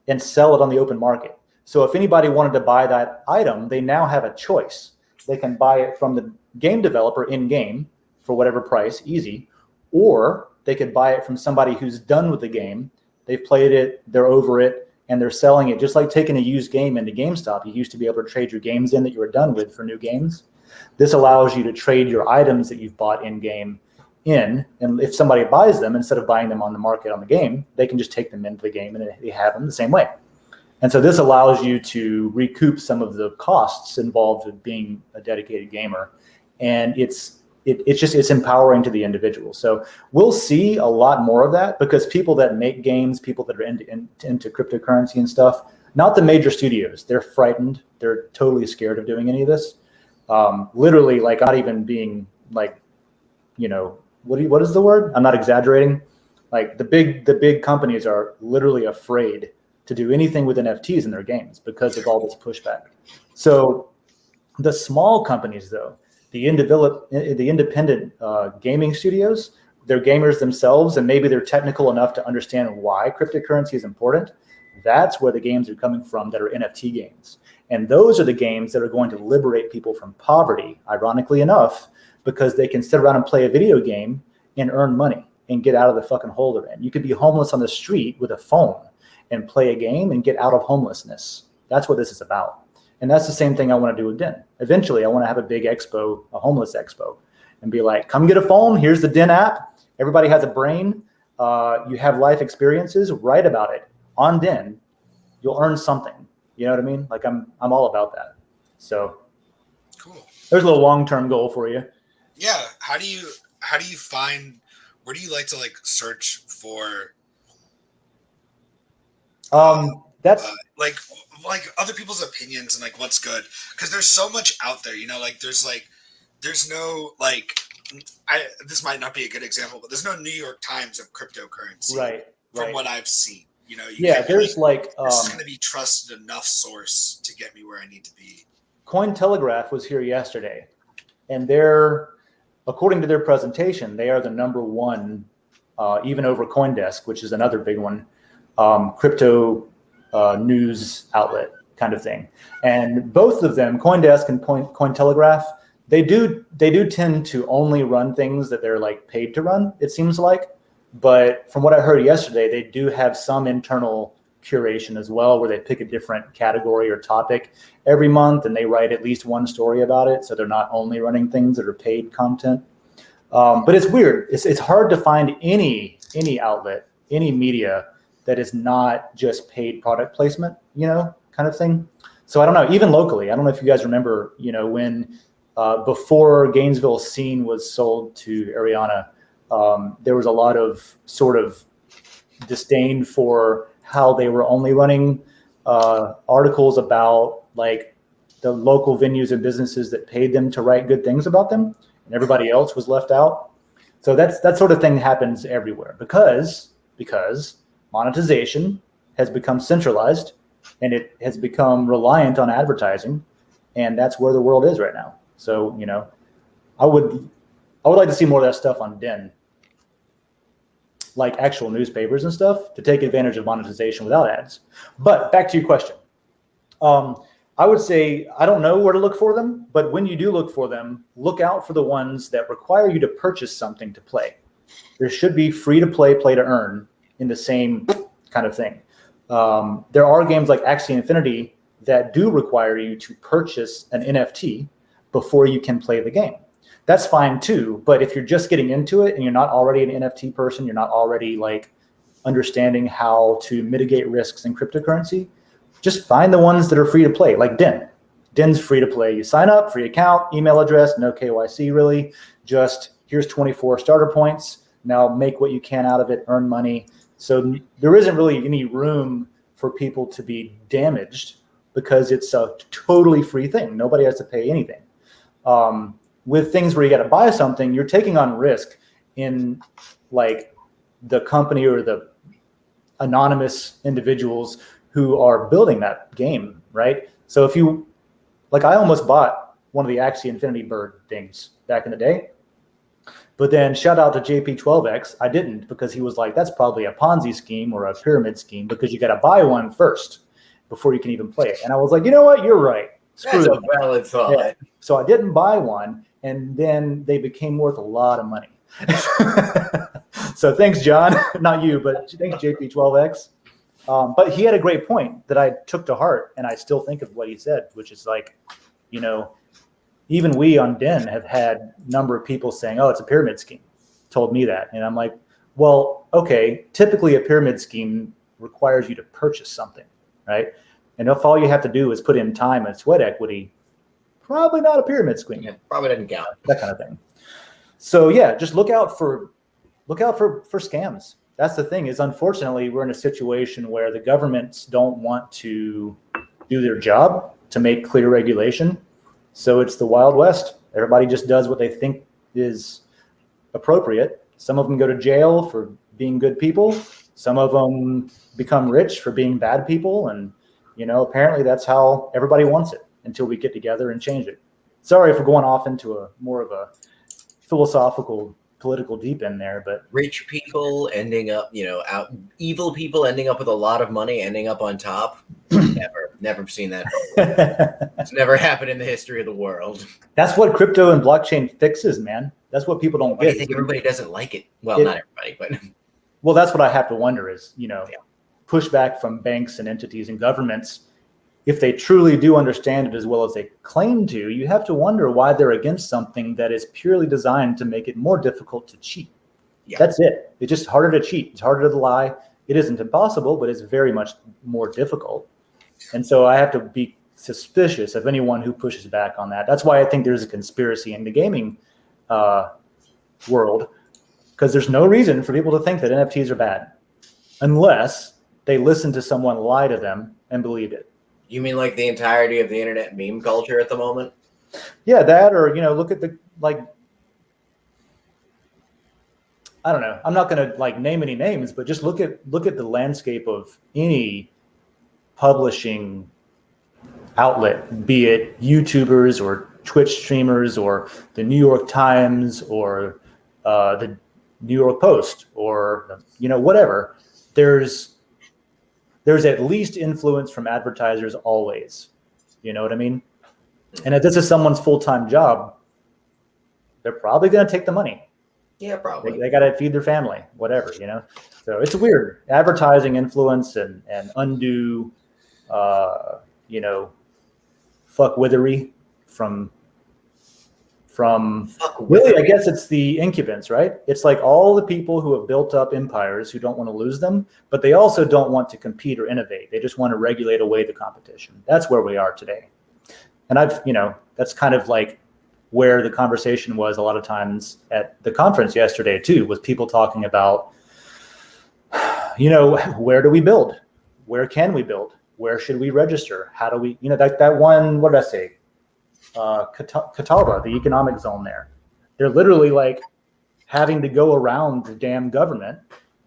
and sell it on the open market. So if anybody wanted to buy that item, they now have a choice. They can buy it from the game developer in-game for whatever price, easy, or they could buy it from somebody who's done with the game. They've played it, they're over it, and they're selling it. Just like taking a used game into GameStop, you used to be able to trade your games in that you were done with for new games. This allows you to trade your items that you've bought in-game in, and if somebody buys them, instead of buying them on the market on the game, they can just take them into the game and they have them the same way. And so this allows you to recoup some of the costs involved with being a dedicated gamer. And it's empowering to the individual. So we'll see a lot more of that, because people that make games, people that are into cryptocurrency and stuff, not the major studios, they're frightened. They're totally scared of doing any of this. Literally, like, not even being like, what is the word? I'm not exaggerating. Like the big companies are literally afraid to do anything with NFTs in their games because of all this pushback. So the small companies, though, the independent gaming studios, they're gamers themselves, and maybe they're technical enough to understand why cryptocurrency is important. That's where the games are coming from that are NFT games. And those are the games that are going to liberate people from poverty, ironically enough, because they can sit around and play a video game and earn money and get out of the fucking hole they're in. You could be homeless on the street with a phone and play a game and get out of homelessness. That's what this is about. And that's the same thing I want to do with Den. Eventually, I want to have a big expo, a homeless expo, and be like, come get a phone. Here's the Den app. Everybody has a brain. You have life experiences. Write about it on Den. You'll earn something. You know what I mean? Like I'm all about that. So cool. There's a little long-term goal for you. Yeah. How do you find, where do you like to like search for that's like other people's opinions and like what's good? Because there's so much out there, like there's no like, this might not be a good example, but there's no New York Times of cryptocurrency, right from what I've seen. There's like this is going to be trusted enough source to get me where I need to be. Cointelegraph was here yesterday, and they're, according to their presentation, they are the number one, even over CoinDesk, which is another big one, crypto news outlet kind of thing. And both of them, CoinDesk and Cointelegraph, they do tend to only run things that they're like paid to run, it seems like. But from what I heard yesterday, they do have some internal curation as well, where they pick a different category or topic every month, and they write at least one story about it. So they're not only running things that are paid content. But it's weird. It's hard to find any outlet, any media that is not just paid product placement, kind of thing. So I don't know, even locally, I don't know if you guys remember, when before Gainesville Scene was sold to Ariana, there was a lot of sort of disdain for how they were only running articles about like the local venues and businesses that paid them to write good things about them, and everybody else was left out. So that sort of thing happens everywhere because monetization has become centralized and it has become reliant on advertising, and that's where the world is right now. So, I would like to see more of that stuff on Den, like actual newspapers and stuff, to take advantage of monetization without ads. But back to your question. I would say, I don't know where to look for them, but when you do look for them, look out for the ones that require you to purchase something to play. There should be free to play, play to earn in the same kind of thing. There are games like Axie Infinity that do require you to purchase an NFT before you can play the game. That's fine too, but if you're just getting into it and you're not already an NFT person, you're not already like understanding how to mitigate risks in cryptocurrency, just find the ones that are free to play, like Den. Den's free to play. You sign up, free account, email address, no KYC really, just here's 24 starter points. Now make what you can out of it, earn money. So there isn't really any room for people to be damaged because it's a totally free thing. Nobody has to pay anything. With things where you got to buy something, you're taking on risk in like the company or the anonymous individuals who are building that game, right? So if you, like I almost bought one of the Axie Infinity Bird things back in the day But then shout out to JP12X. I didn't, because he was like, that's probably a Ponzi scheme or a pyramid scheme, because you got to buy one first before you can even play it. And I was like, you know what? You're right. Screw That's it. a valid thought. Yeah. So I didn't buy one, and then they became worth a lot of money. So thanks, John. Not you, but thanks, JP12X. But he had a great point that I took to heart, and I still think of what he said, which is like, you know, even we on Den have had a number of people saying, oh, it's a pyramid scheme, told me that. And I'm like, well, okay, typically a pyramid scheme requires you to purchase something, right? And if all you have to do is put in time and sweat equity, probably not a pyramid scheme. Yeah, probably doesn't count. That kind of thing. So yeah, just look out for scams. That's the thing, is unfortunately we're in a situation where the governments don't want to do their job to make clear regulation. So it's the Wild West. Everybody just does what they think is appropriate. Some of them go to jail for being good people. Some of them become rich for being bad people. And, you know, apparently that's how everybody wants it until we get together and change it. Sorry for going off into a more of a philosophical, political deep end there, but Rich people ending up, you know, evil people ending up with a lot of money, ending up on top. Never seen that before. It's never happened in the history of the world. That's what crypto and blockchain fixes, man. That's what people don't Why do get. you think everybody doesn't like it? Well, not everybody, but well, that's what I have to wonder is, you know, pushback from banks and entities and governments. If they truly do understand it as well as they claim to, you have to wonder why they're against something that is purely designed to make it more difficult to cheat. Yeah. That's it. It's just harder to cheat. It's harder to lie. It isn't impossible, but it's very much more difficult. And so I have to be suspicious of anyone who pushes back on that. That's why I think there's a conspiracy in the gaming world, because there's no reason for people to think that NFTs are bad unless they listen to someone lie to them and believed it. You mean like the entirety of the internet meme culture at the moment? Yeah, that, or, you know, look at the, like, I don't know. I'm not going to like name any names, but just look at the landscape of any publishing outlet, be it YouTubers or Twitch streamers or the New York Times or the New York Post or, you know, whatever. There's at least influence from advertisers always. You know what I mean? And if this is someone's full-time job, they're probably going to take the money. Yeah, probably. They got to feed their family, whatever, you know? So it's weird. Advertising influence and undue, you know, fuckwithery from really, I guess it's the incubants, right? It's like all the people who have built up empires who don't want to lose them, but they also don't want to compete or innovate. They just want to regulate away the competition. That's where we are today. And that's kind of like where the conversation was a lot of times at the conference yesterday too, was people talking about, you know, where do we build? Where can we build? Where should we register? How do we, you know, that one, what did I say? Catawba, the economic zone there. They're literally like having to go around the damn government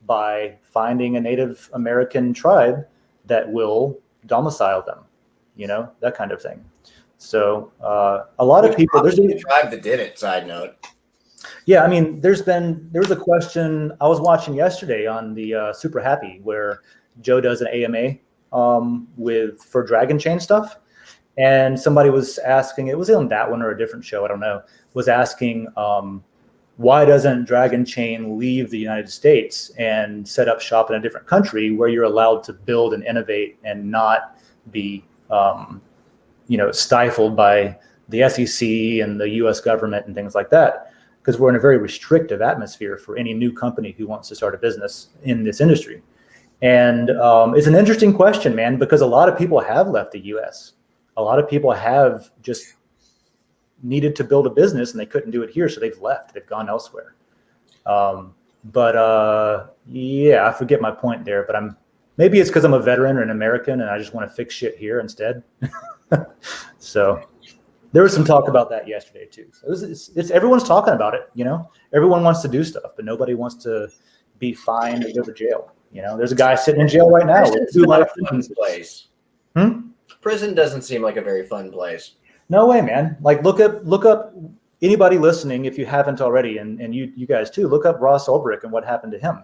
by finding a Native American tribe that will domicile them, you know, that kind of thing. So a lot of people, there's a tribe that did it, side note. Yeah, I mean, there was a question I was watching yesterday on the Super Happy where Joe does an AMA for Dragon Chain stuff. And somebody was asking, it was on that one or a different show, I don't know, was asking, why doesn't Dragon Chain leave the United States and set up shop in a different country where you're allowed to build and innovate and not be, you know, stifled by the SEC and the US government and things like that? Because we're in a very restrictive atmosphere for any new company who wants to start a business in this industry. And it's an interesting question, man, because a lot of people have left the US. A lot of people have just needed to build a business and they couldn't do it here, so they've left. They've gone elsewhere. Yeah, I forget my point there, but maybe it's because I'm a veteran or an American and I just want to fix shit here instead. So there was some talk about that yesterday too. So it's everyone's talking about it, you know. Everyone wants to do stuff, but nobody wants to be fined or go to jail. You know, there's a guy sitting in jail right now. Prison doesn't seem like a very fun place. No way, man. Like look up anybody listening, if you haven't already, and you guys too, look up Ross Ulbricht and what happened to him.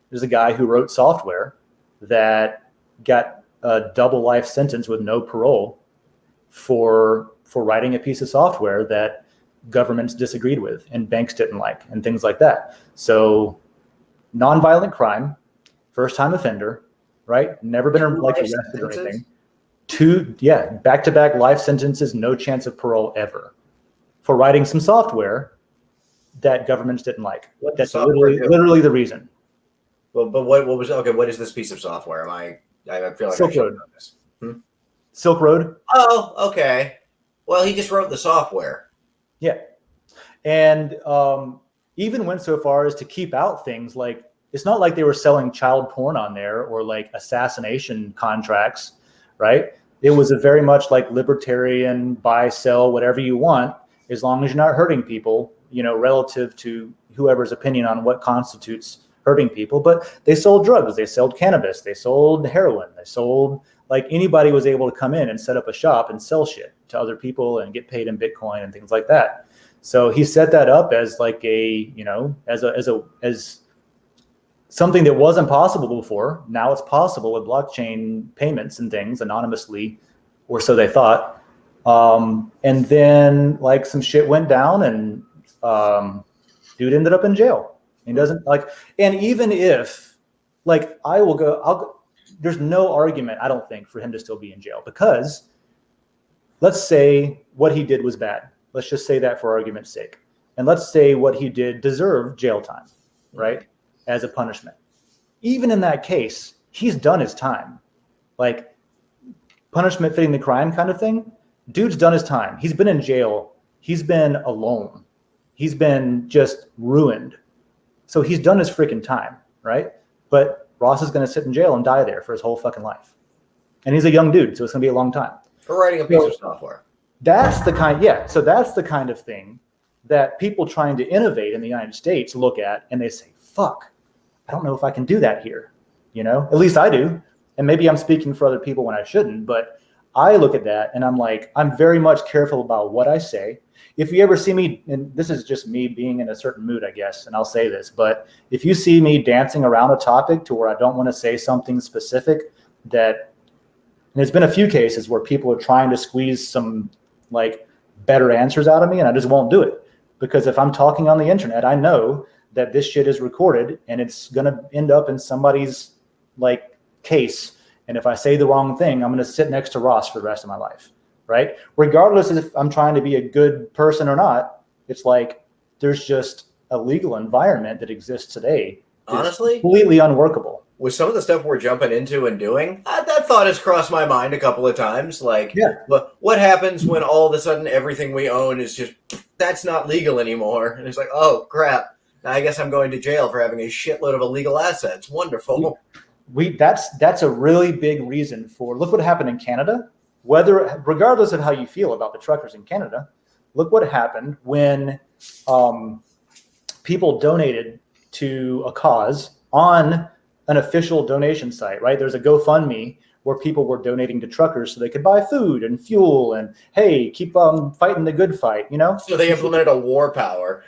There's a guy who wrote software that got a double life sentence with no parole for writing a piece of software that governments disagreed with and banks didn't like and things like that. So nonviolent crime, first time offender, right? Never been arrested or anything. Back-to-back life sentences, no chance of parole ever for writing some software that governments didn't like. That's literally the reason. Well, but what is this piece of software? I feel like Silk I should Road. know this. Silk Road. Oh, okay. Well, he just wrote the software. Yeah. And even went so far as to keep out things like, it's not like they were selling child porn on there or like assassination contracts, right? It was a very much like libertarian, buy, sell, whatever you want, as long as you're not hurting people, relative to whoever's opinion on what constitutes hurting people. But they sold drugs, they sold cannabis, they sold heroin, they sold, like, anybody was able to come in and set up a shop and sell shit to other people and get paid in Bitcoin and things like that. So he set that up as like as something that wasn't possible before. Now it's possible with blockchain payments and things anonymously, or so they thought. And then like some shit went down and dude ended up in jail. He doesn't like, and even if like I'll go, there's no argument, I don't think, for him to still be in jail, because let's say what he did was bad. Let's just say that for argument's sake. And let's say what he did deserved jail time, right? As a punishment. Even in that case, he's done his time. Like, punishment fitting the crime kind of thing. Dude's done his time. He's been in jail. He's been alone. He's been just ruined. So he's done his freaking time, right? But Ross is going to sit in jail and die there for his whole fucking life. And he's a young dude, so it's going to be a long time. For writing a piece of software. That's the kind, so that's the kind of thing that people trying to innovate in the United States look at and they say, fuck, I don't know if I can do that here. At least I do. And maybe I'm speaking for other people when I shouldn't, but I look at that and I'm like, I'm very much careful about what I say. If you ever see me, and this is just me being in a certain mood, I guess, and I'll say this, but if you see me dancing around a topic to where I don't want to say something specific, that, and there's been a few cases where people are trying to squeeze some like better answers out of me, and I just won't do it. Because if I'm talking on the internet, I know that this shit is recorded and it's going to end up in somebody's like case. And if I say the wrong thing, I'm going to sit next to Ross for the rest of my life, right? Regardless if I'm trying to be a good person or not, it's like there's just a legal environment that exists today. Honestly, completely unworkable. With some of the stuff we're jumping into and doing, that thought has crossed my mind a couple of times. Like, what happens when all of a sudden everything we own is just, that's not legal anymore? And it's like, oh, crap. Now I guess I'm going to jail for having a shitload of illegal assets. Wonderful. That's a really big reason for, look what happened in Canada. Regardless of how you feel about the truckers in Canada, look what happened when people donated to a cause on an official donation site, right? There's a GoFundMe where people were donating to truckers so they could buy food and fuel and, hey, keep fighting the good fight, So they implemented a war power.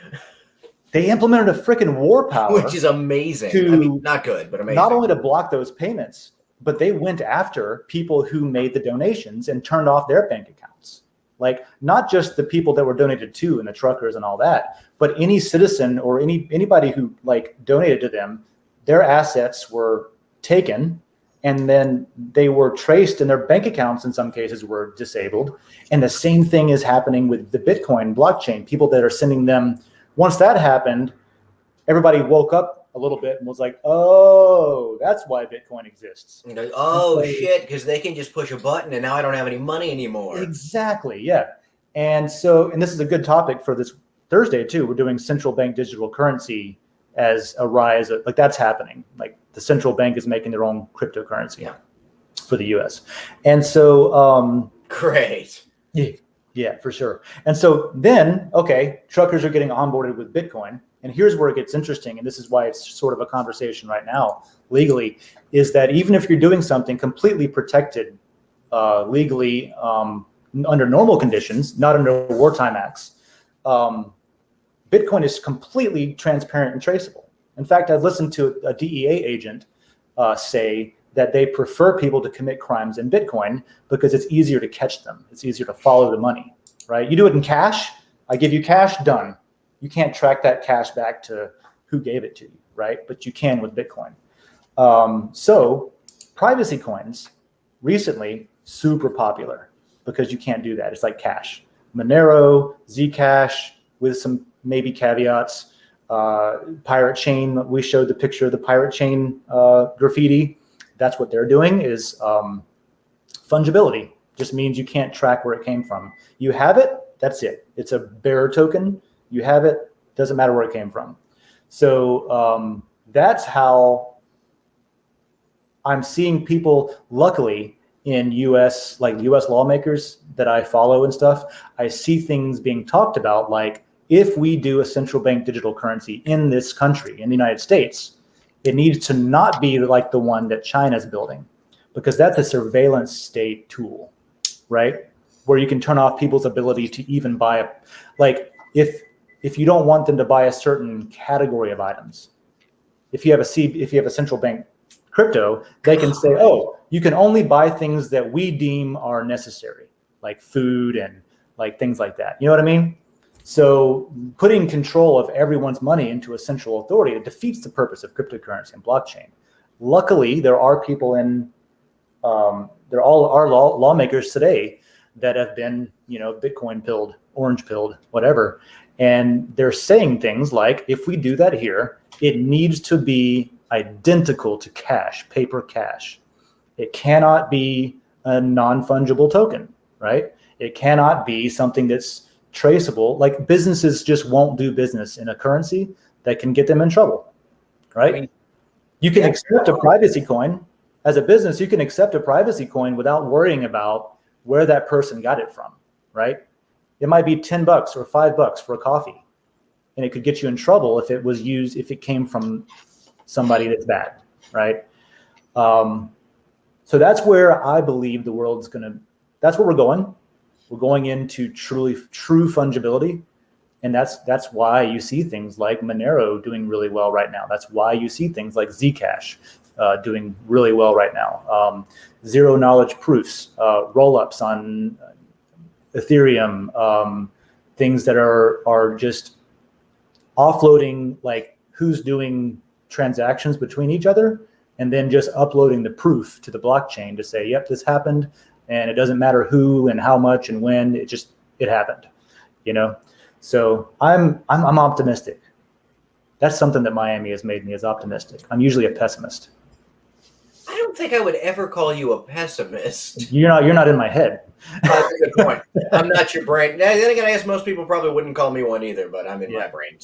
They implemented a freaking war power. Which is amazing. Not good, but amazing. Not only to block those payments, but they went after people who made the donations and turned off their bank accounts. Like, not just the people that were donated to and the truckers and all that, but any citizen or anybody who like donated to them, their assets were taken and then they were traced and their bank accounts in some cases were disabled. And the same thing is happening with the Bitcoin blockchain. People that are sending them, once that happened, everybody woke up a little bit and was like, oh, that's why Bitcoin exists. Shit, because they can just push a button and now I don't have any money anymore. Exactly, yeah. And this is a good topic for this Thursday too. We're doing central bank digital currency as a rise, like that's happening. Like the central bank is making their own cryptocurrency for the US. And so great. Yeah, for sure. And so then, truckers are getting onboarded with Bitcoin. And here's where it gets interesting. And this is why it's sort of a conversation right now legally, is that even if you're doing something completely protected legally under normal conditions, not under wartime acts, Bitcoin is completely transparent and traceable. In fact, I've listened to a DEA agent say that they prefer people to commit crimes in Bitcoin because it's easier to catch them. It's easier to follow the money, right? You do it in cash. I give you cash, done. You can't track that cash back to who gave it to you, right? But you can with Bitcoin. So privacy coins recently super popular because you can't do that. It's like cash. Monero, Zcash with some maybe caveats. Pirate Chain, we showed the picture of the Pirate Chain graffiti. That's what they're doing is fungibility. Just means you can't track where it came from. You have it, that's it. It's a bearer token. You have it, doesn't matter where it came from. So that's how I'm seeing people, luckily, in US lawmakers that I follow and stuff, I see things being talked about like, if we do a central bank digital currency in this country, in the United States, it needs to not be like the one that China's building, because that's a surveillance state tool, right? Where you can turn off people's ability to even buy if you don't want them to buy a certain category of items, if you have a central bank crypto, they can say, oh, you can only buy things that we deem are necessary, like food and like things like that. You know what I mean? So putting control of everyone's money into a central authority, it defeats the purpose of cryptocurrency and blockchain. Luckily, there are people there are lawmakers today that have been, Bitcoin pilled, orange pilled, whatever. And they're saying things like, if we do that here, it needs to be identical to cash, paper cash. It cannot be a non-fungible token, right? It cannot be something that's traceable. Like businesses just won't do business in a currency that can get them in trouble, right? I mean, you can accept a privacy coin. As a business, you can accept a privacy coin without worrying about where that person got it from, right? It might be $10 or $5 for a coffee, and it could get you in trouble if it came from somebody that's bad, right? So that's where I believe the world's that's where we're going. We're going into true fungibility. And that's why you see things like Monero doing really well right now. That's why you see things like Zcash doing really well right now. Zero knowledge proofs, roll-ups on Ethereum, things that are just offloading, like who's doing transactions between each other, and then just uploading the proof to the blockchain to say, yep, this happened, and it doesn't matter who and how much and when, it happened, So I'm optimistic. That's something that Miami has made me, is optimistic. I'm usually a pessimist. I don't think I would ever call you a pessimist. You're not in my head. That's a good point. I'm not your brain. Then again, I guess most people probably wouldn't call me one either, but I'm in my brain.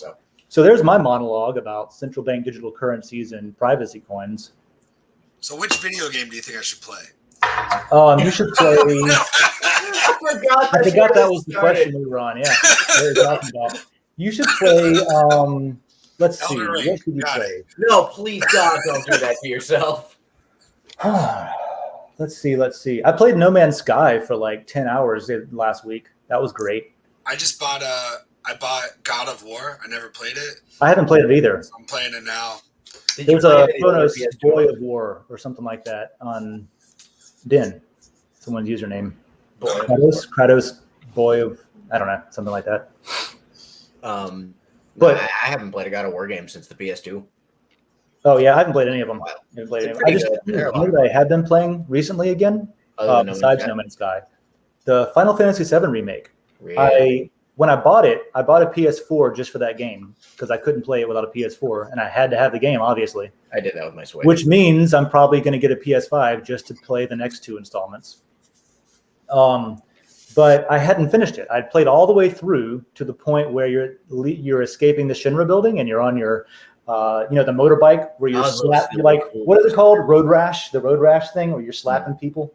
So there's my monologue about central bank digital currencies and privacy coins. So which video game do you think I should play? You should play. I forgot that was the question we were on. Yeah, we were talking about. You should play. Let's see. What should you play? No, please, God, don't do that to yourself. Let's see. I played No Man's Sky for like 10 hours last week. That was great. I just bought God of War. I never played it. I haven't played it either. I'm playing it now. There's a Chronos Boy of War or something like that on Den. Someone's username. Kratos Boy of, I don't know, something like that. But I haven't played a God of War game since the PS2. Oh yeah, I haven't played any of them. I had been playing recently again. Besides No Man's Sky, the Final Fantasy VII remake. Really? When I bought a PS4 just for that game, because I couldn't play it without a PS4, and I had to have the game, obviously. I did that with my Switch. Which means I'm probably going to get a PS5 just to play the next two installments. But I hadn't finished it. I'd played all the way through to the point where you're escaping the Shinra building and you're on your, the motorbike where you're what is it called? Road rash, the road rash thing where you're slapping people.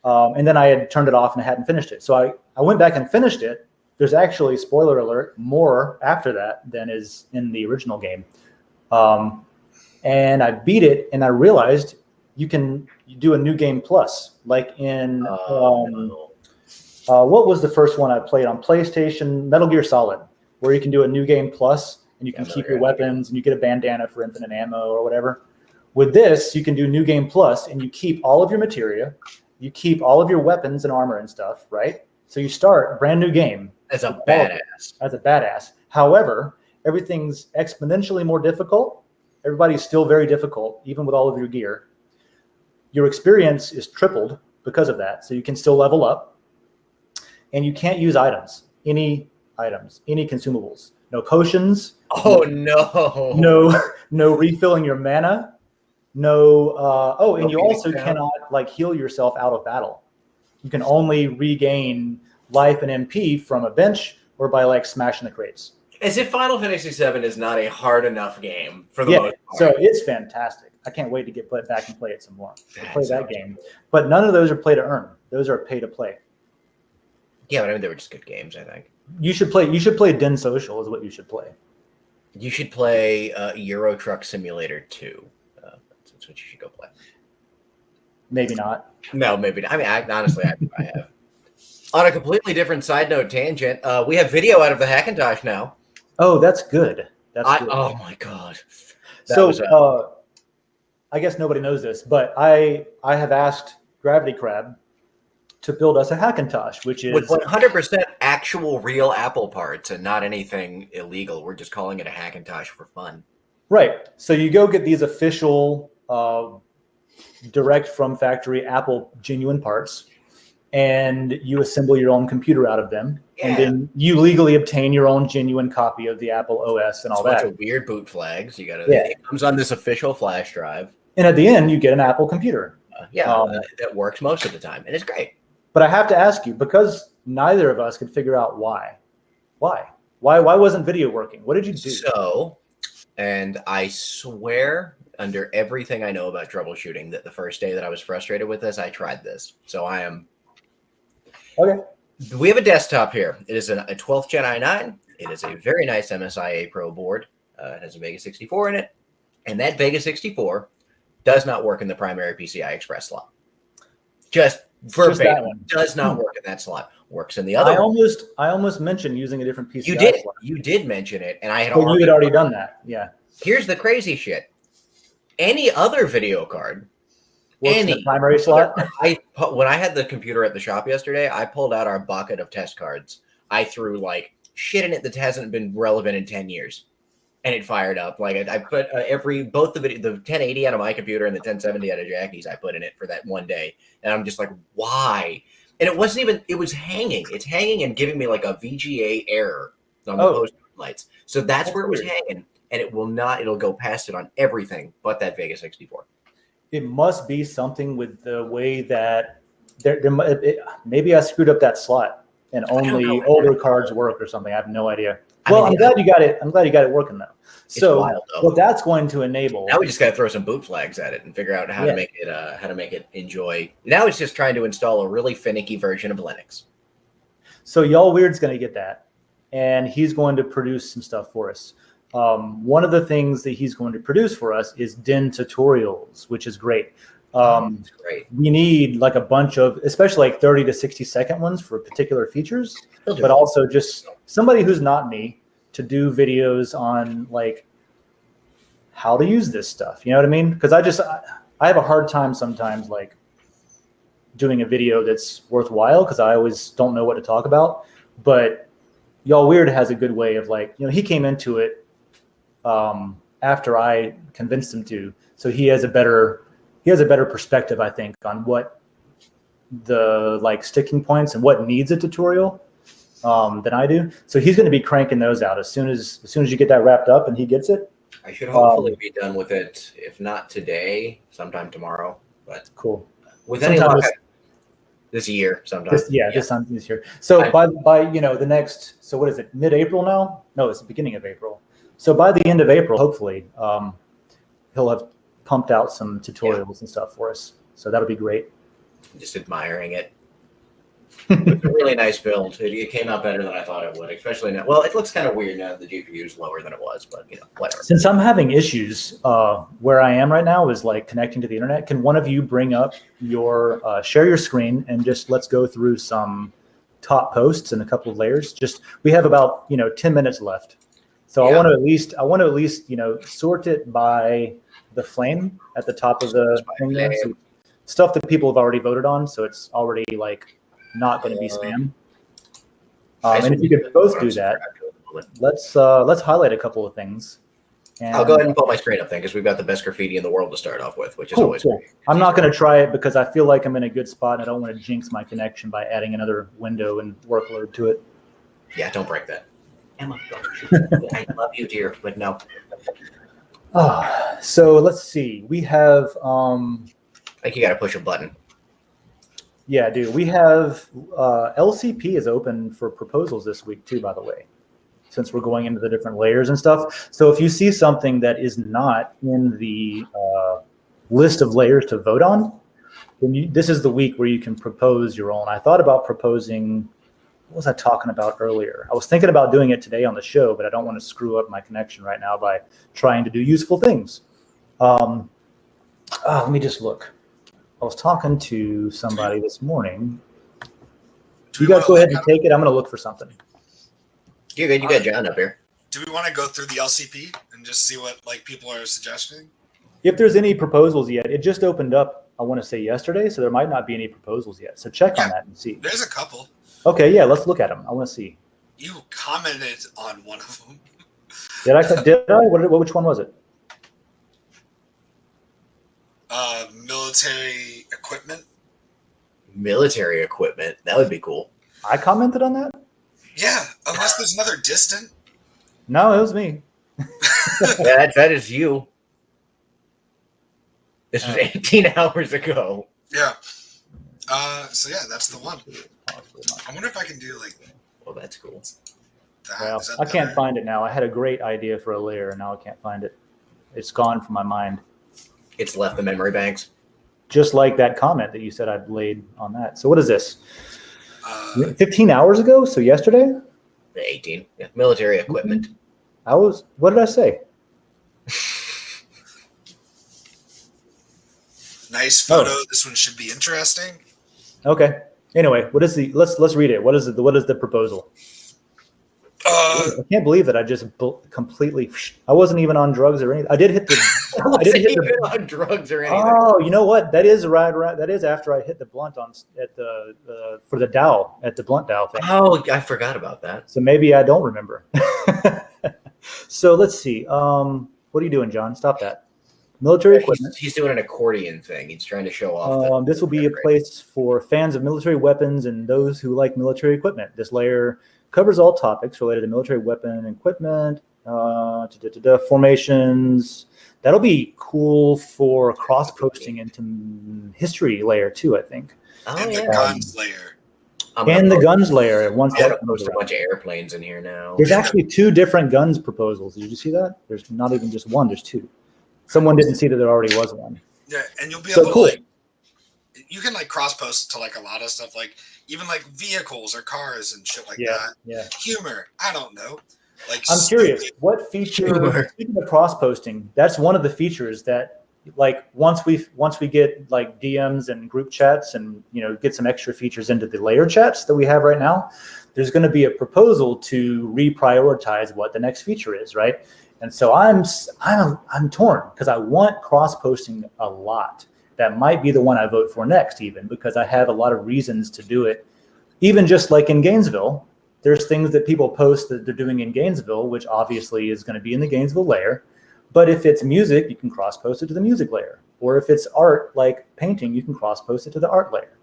And then I had turned it off and I hadn't finished it. So I went back and finished it. There's actually, spoiler alert, more after that than is in the original game. And I beat it and I realized you do a new game plus, like in what was the first one I played on PlayStation? Metal Gear Solid. where you can do a new game plus, and you can Yeah, keep really your weapons, and you get a bandana for infinite ammo or whatever. With this, you can do new game plus, and you keep all of your materia, you keep all of your weapons and armor and stuff, right? So you start brand new game. As a badass. As a badass. However, everything's exponentially more difficult. Everybody's still very difficult, even with all of your gear. Your experience is tripled because of that. So you can still level up. And you can't use items, any consumables. No potions. Oh, no. No refilling your mana. And you also down. cannot like heal yourself out of battle. You can only regain life and MP from a bench or by like smashing the crates. As if Final Fantasy VII is not a hard enough game for the most part. So it's fantastic. I can't wait to get back and play it some more. Play that game. But none of those are play to earn. Those are pay to play. Yeah, but I mean, they were just good games, I think. You should play Den.social is what you should play. You should play Euro Truck Simulator 2. That's what you should go play. Maybe not. No, maybe not. I mean, honestly, I have. On a completely different side note tangent, we have video out of the Hackintosh now. Oh, that's good. Good. Oh my god. I guess nobody knows this, but I have asked Gravity Crab to build us a Hackintosh, which is with 100% actual real Apple parts and not anything illegal. We're just calling it a Hackintosh for fun. Right. So you go get these official direct from factory Apple genuine parts, and you assemble your own computer out of them. Yeah. And then you legally obtain your own genuine copy of the Apple OS and all that. Bunch of weird boot flags. You got to. Yeah. It comes on this official flash drive. And at the end, you get an Apple computer. That works most of the time, and it's great. But I have to ask you, because neither of us could figure out why. Why wasn't video working? What did you do? So, and I swear under everything I know about troubleshooting that the first day that I was frustrated with this, I tried this. So I am. Okay. We have a desktop here. It is a 12th Gen i9. It is a very nice MSIA Pro board. It has a Vega 64 in it. And that Vega 64 does not work in the primary PCI Express slot. Just verbatim. Does not work in that slot. Works in the other I almost mentioned using a different PCI slot. You did mention it, and I had you had already done that. Yeah. Here's the crazy shit. Any other video card works in the primary slot. When I had the computer at the shop yesterday, I pulled out our bucket of test cards. I threw like shit in it that hasn't been relevant in 10 years. And it fired up. Like I put both the 1080 out of my computer and the 1070 out of Jackie's, I put in it for that one day. And I'm just like, why? And it wasn't even, it was hanging. It's hanging and giving me like a VGA error on the post lights. So that's where it was hanging. And it'll go past it on everything but that Vega 64. It must be something with the way that maybe I screwed up that slot and only older cards work or something. I have no idea. Well, I'm glad you got it. I'm glad you got it working though. So what that's going to enable. Now we just got to throw some boot flags at it and figure out how to make it enjoy. Now it's just trying to install a really finicky version of Linux. So Y'all Weird's going to get that, and he's going to produce some stuff for us. One of the things that he's going to produce for us is Den tutorials, which is great. That's great. We need like a bunch of, especially like 30 to 60 second ones for particular features, but also just somebody who's not me to do videos on like how to use this stuff. You know what I mean? Because I have a hard time sometimes like doing a video that's worthwhile because I always don't know what to talk about. But Y'all Weird has a good way of like, he came into it after I convinced him to, so he has a better perspective, I think, on what the like sticking points and what needs a tutorial than I do. So he's going to be cranking those out as soon as you get that wrapped up and he gets it. I should hopefully be done with it, if not today, sometime tomorrow. But cool. With any luck, this year, sometime. This year. So by the next. So what is it? Mid-April now? No, it's the beginning of April. So by the end of April, hopefully, he'll have pumped out some tutorials and stuff for us. So that'll be great. Just admiring it. It's a really nice build. It came out better than I thought it would, especially now. Well, it looks kind of weird now that the GPU is lower than it was, but whatever. Since I'm having issues where I am right now is like connecting to the internet, can one of you bring up your share your screen and just let's go through some top posts and a couple of layers. We have about 10 minutes left, so Yeah. I want to at least sort it by the flame at the top of the thing there. So stuff that people have already voted on, so it's already like not going to be spam. And if you could both do that, let's highlight a couple of things. And I'll go ahead and pull my screen up then, because we've got the best graffiti in the world to start off with, which is always cool. I'm not going to try it because I feel like I'm in a good spot and I don't want to jinx my connection by adding another window and workload to it. Yeah, don't break that. Emma, I love you, dear, but no. So let's see. We have I think you got to push a button. Yeah, dude. We have LCP is open for proposals this week too, by the way, since we're going into the different layers and stuff. So if you see something that is not in the list of layers to vote on, then this is the week where you can propose your own. I thought about proposing. What was I talking about earlier? I was thinking about doing it today on the show, but I don't want to screw up my connection right now by trying to do useful things. Let me just look. I was talking to somebody this morning. You guys go ahead and take it. I'm going to look for something. You got John up here. Do we want to go through the LCP and just see what people are suggesting? If there's any proposals yet, it just opened up, I want to say yesterday, so there might not be any proposals yet. So check on that and see. There's a couple. Okay, yeah, let's look at them. I want to see. You commented on one of them. Did I? Which one was it? Military equipment. Military equipment. That would be cool. I commented on that? Yeah, unless there's another distant. No, it was me. That is you. This was 18 hours ago. Yeah. So yeah, that's the one. I wonder if I can do Well, that's cool. that. Well, I can't find it now. I had a great idea for a layer, and now I can't find it. It's gone from my mind. It's left the memory banks. Just like that comment that you said I'd laid on that. So what is this? 15 hours ago? So yesterday? 18. Yeah. Military equipment. What did I say? Nice photo. This one should be interesting. Okay. Anyway, let's read it. What is the proposal? I can't believe that I just completely. I wasn't even on drugs or anything. I did hit the. I didn't hit the on drugs or anything. Oh, you know what? That is right. That is after I hit the blunt for the Dow at the blunt Dow thing. Oh, I forgot about that. So maybe I don't remember. So let's see. What are you doing, John? Stop that. Military equipment. He's doing an accordion thing. He's trying to show off. This will be a place for fans of military weapons and those who like military equipment. This layer covers all topics related to military weapon and equipment, formations. That'll be cool for cross-posting into history layer too, I think. And the guns layer. And the guns layer. Once I'm that gonna post a bunch of airplanes in here now. There's actually 2 different guns proposals. Did you see that? There's not even just one. There's 2. Someone didn't see that there already was one. Yeah, and you'll be able to you can cross post to a lot of stuff, even vehicles or cars and shit that. Yeah. Humor. I don't know. I'm curious, what feature, speaking of cross posting, that's one of the features that once we get DMs and group chats and get some extra features into the layer chats that we have right now, there's going to be a proposal to reprioritize what the next feature is, right? And so I'm torn because I want cross posting a lot. That might be the one I vote for next, even because I have a lot of reasons to do it. Even just like in Gainesville, there's things that people post that they're doing in Gainesville, which obviously is going to be in the Gainesville layer. But if it's music, you can cross post it to the music layer. Or if it's art, like painting, you can cross post it to the art layer.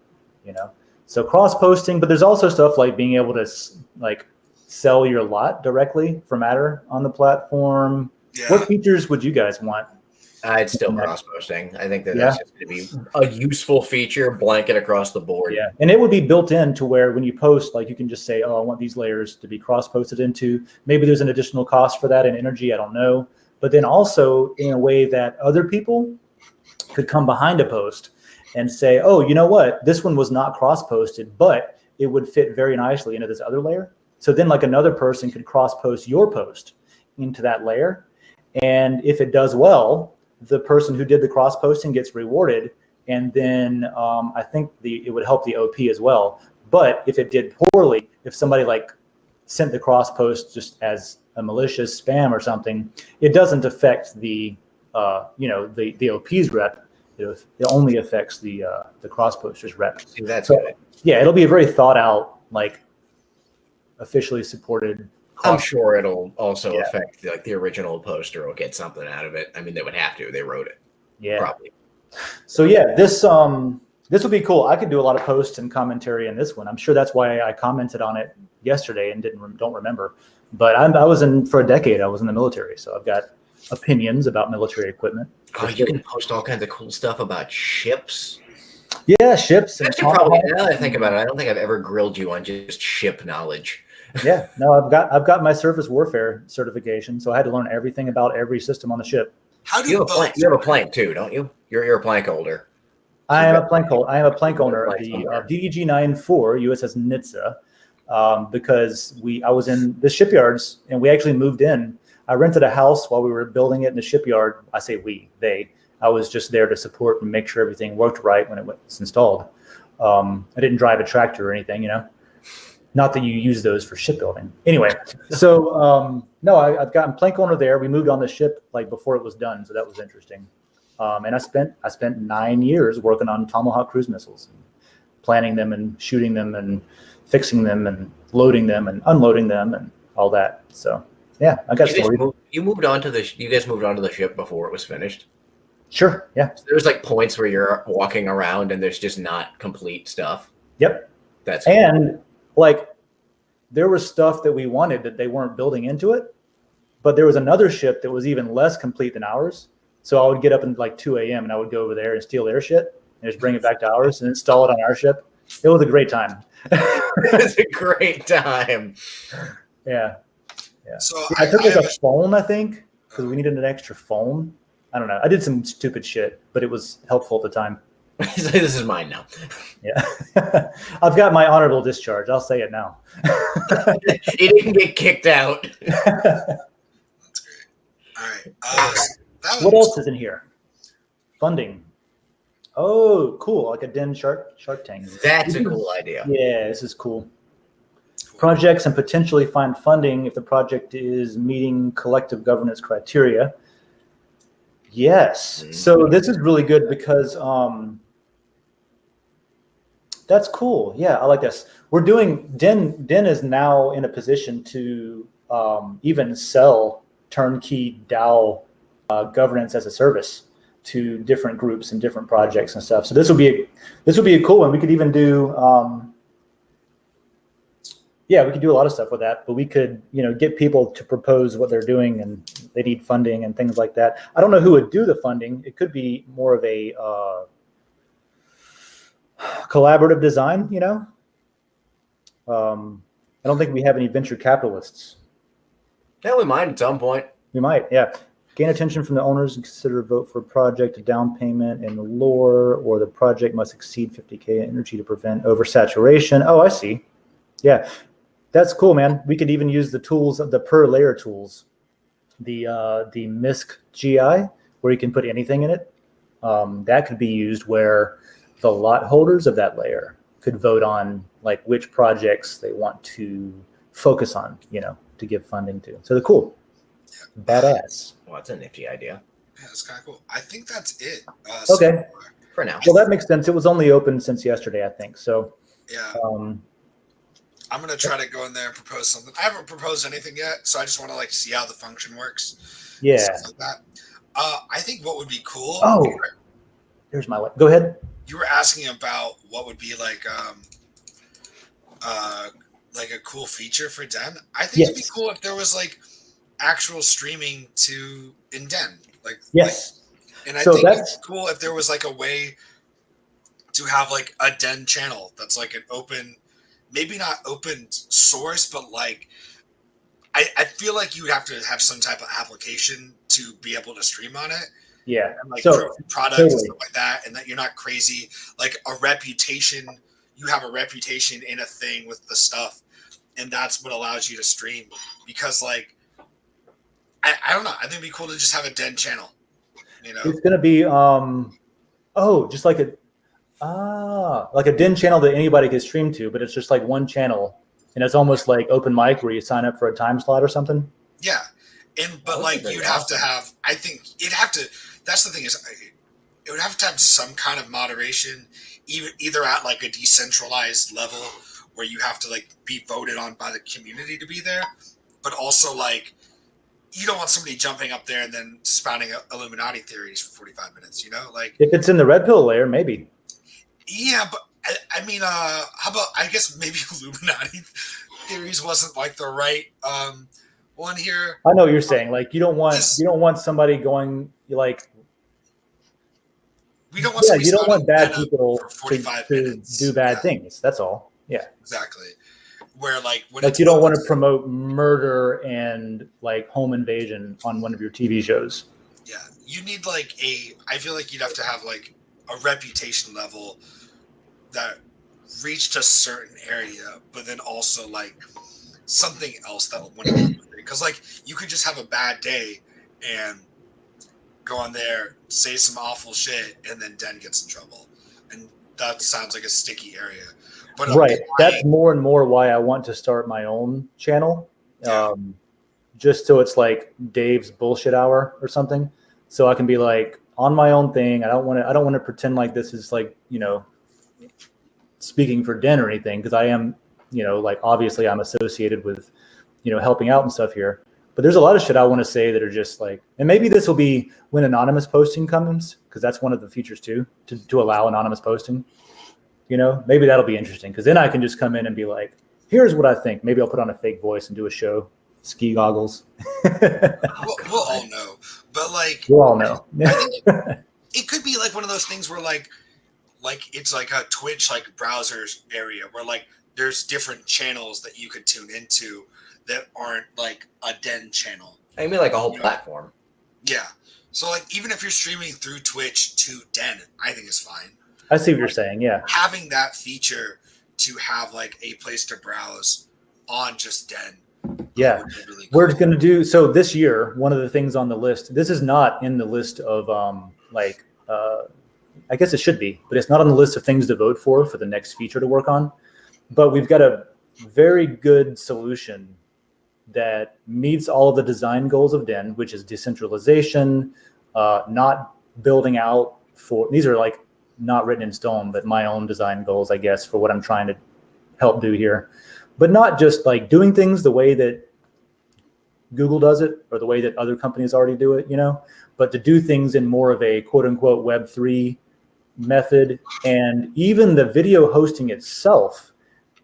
So cross posting, but there's also stuff like being able to sell your lot directly for Matter on the platform. Yeah. What features would you guys want? It's still cross-posting. I think that's just going to be a useful feature, blanket across the board. Yeah, and it would be built in to where when you post, you can just say, I want these layers to be cross-posted into. Maybe there's an additional cost for that in energy, I don't know. But then also in a way that other people could come behind a post and say, oh, you know what? This one was not cross-posted, but it would fit very nicely into this other layer. So then another person could cross-post your post into that layer. And if it does well, the person who did the cross-posting gets rewarded. And then I think it would help the OP as well. But if it did poorly, if somebody like sent the cross post just as a malicious spam or something, it doesn't affect the the OP's rep. It only affects the cross posters rep. See, that's good. Yeah, it'll be a very thought out, like officially supported. I'm sure it'll also affect like the original poster will get something out of it. I mean, they would have to. They wrote it. Yeah. Probably. So yeah, this will be cool. I could do a lot of posts and commentary in this one. I'm sure that's why I commented on it yesterday and don't remember. But I was in for a decade. I was in the military, so I've got opinions about military equipment. Oh, you can post all kinds of cool stuff about ships. Yeah, ships. Actually, probably now that I think about it, I don't think I've ever grilled you on just ship knowledge. Yeah, no, I've got my surface warfare certification, so I had to learn everything about every system on the ship. How do you have a plank too, don't you? You're a plank holder. I am a plank owner of the DEG-94 USS Nitsa, because I was in the shipyards and we actually moved in. I rented a house while we were building it in the shipyard. I say they. I was just there to support and make sure everything worked right when it was installed. I didn't drive a tractor or anything, Not that you use those for shipbuilding. Anyway, so no, I've gotten plank owner there. We moved on the ship like before it was done, so that was interesting. And I spent 9 years working on Tomahawk cruise missiles, and planning them and shooting them and fixing them and loading them and unloading them and all that. So yeah, I got stories. You guys moved on to the ship before it was finished. Sure. Yeah. So there's like points where you're walking around and there's just not complete stuff. Yep. That's cool. And like there was stuff that we wanted that they weren't building into it, but there was another ship that was even less complete than ours. So I would get up at like 2 a.m. and I would go over there and steal their shit and just bring it back to ours and install it on our ship. It was a great time. It's a great time. Yeah. So I took like a phone, I think, because we needed an extra phone. I don't know. I did some stupid shit, but it was helpful at the time. This is mine now. Yeah. I've got my honorable discharge. I'll say it now. It didn't get kicked out. That's great. All right. What else is in here? Funding. Oh, cool. Like a Den Shark Tank. That's a cool idea. Yeah, this is cool. Projects and potentially find funding if the project is meeting collective governance criteria. Yes. So this is really good because that's cool. Yeah, I like this. We're doing Den is now in a position to even sell turnkey DAO governance as a service to different groups and different projects and stuff. So this will be a cool one. We could even do we could do a lot of stuff with that, but we could, get people to propose what they're doing and they need funding and things like that. I don't know who would do the funding. It could be more of a collaborative design, I don't think we have any venture capitalists. Yeah, we might at some point. We might, yeah. Gain attention from the owners and consider a vote for a project, a down payment in the lore, or the project must exceed 50K energy to prevent oversaturation. Oh, I see. Yeah. That's cool, man. We could even use the tools, the per layer tools, the MISC GI, where you can put anything in it. That could be used where the lot holders of that layer could vote on like which projects they want to focus on, to give funding to. So they're cool. Yeah. Badass. Well, that's a nifty idea. Yeah, that's kind of cool. I think that's it. Okay. For now. Well, that makes sense. It was only open since yesterday, I think. So. Yeah. I'm gonna try to go in there and propose something. I haven't proposed anything yet, so I just want to see how the function works. Yeah. Stuff like that. I think what would be cool. Oh, here's my way. Go ahead. You were asking about what would be like a cool feature for Den. I think it'd be cool if there was actual streaming in Den. Yes. And I think it's cool if there was a way to have a Den channel that's an open. Maybe not open source, but I feel like you would have to have some type of application to be able to stream on it. Yeah. And products and stuff like that, and that you're not crazy. A reputation, you have a reputation in a thing with the stuff, and that's what allows you to stream. Because I don't know. I think it'd be cool to just have a Den channel. It's gonna be just like Like a Den channel that anybody can stream to, but it's just like one channel, and it's almost like open mic where you sign up for a time slot or something. Yeah, but like you'd have to have. I think it'd have to. That's the thing is, it would have to have some kind of moderation, either at like a decentralized level where you have to like be voted on by the community to be there, but also like you don't want somebody jumping up there and then spouting Illuminati theories for 45 minutes. You know, like if it's in the red pill layer, maybe. Yeah, but I mean, how about I guess maybe Illuminati theories wasn't like the right one here. I know what you're saying. Like you don't want somebody going like. We don't want you don't want bad people for 45 to minutes. do bad things. That's all. Yeah, exactly. Where like when you don't want to promote murder and like home invasion on one of your TV shows. Yeah, you need like I feel like you'd have to have like a reputation level that reached a certain area, but then also like something else that went along with it. Because like you could just have a bad day and go on there, say some awful shit, and then Den gets in trouble, and that sounds like a sticky area. But right, that's more and more why I want to start my own channel, just so it's like Dave's bullshit hour or something, so I can be like on my own thing. I don't want to pretend like this is like speaking for Den or anything, because I am like obviously I'm associated with helping out and stuff here. But there's a lot of shit I want to say that are just like, and maybe this will be when anonymous posting comes, because that's one of the features too, to allow anonymous posting. Maybe that'll be interesting, because then I can just come in and be like, here's what I think. Maybe I'll put on a fake voice and do a show, ski goggles. We'll all know, but like we'll all know. I think it could be like one of those things where like it's like a Twitch like browsers area where like there's different channels that you could tune into that aren't like a Den channel. I mean, like a whole platform. Yeah. So like even if you're streaming through Twitch to Den, I think is fine. I see what you're saying. Yeah. Having that feature to have like a place to browse on just Den. Yeah. Really cool. We're going to do so this year. One of the things on the list. This is not in the list of I guess it should be, but it's not on the list of things to vote for the next feature to work on. But we've got a very good solution that meets all of the design goals of Den, which is decentralization, not building out for, these are like not written in stone, but my own design goals, I guess, for what I'm trying to help do here. But not just like doing things the way that Google does it or the way that other companies already do it, but to do things in more of a quote unquote Web3 method. And even the video hosting itself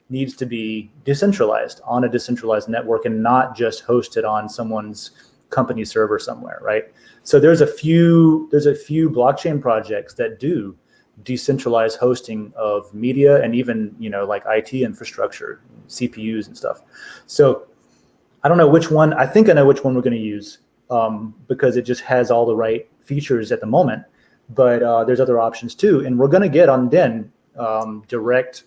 needs to be decentralized on a decentralized network and not just hosted on someone's company server somewhere, right? So there's a few blockchain projects that do decentralized hosting of media and even like IT infrastructure, CPUs and stuff. So I don't know which one. I think I know which one we're going to use because it just has all the right features at the moment. But there's other options too, and we're going to get on Den direct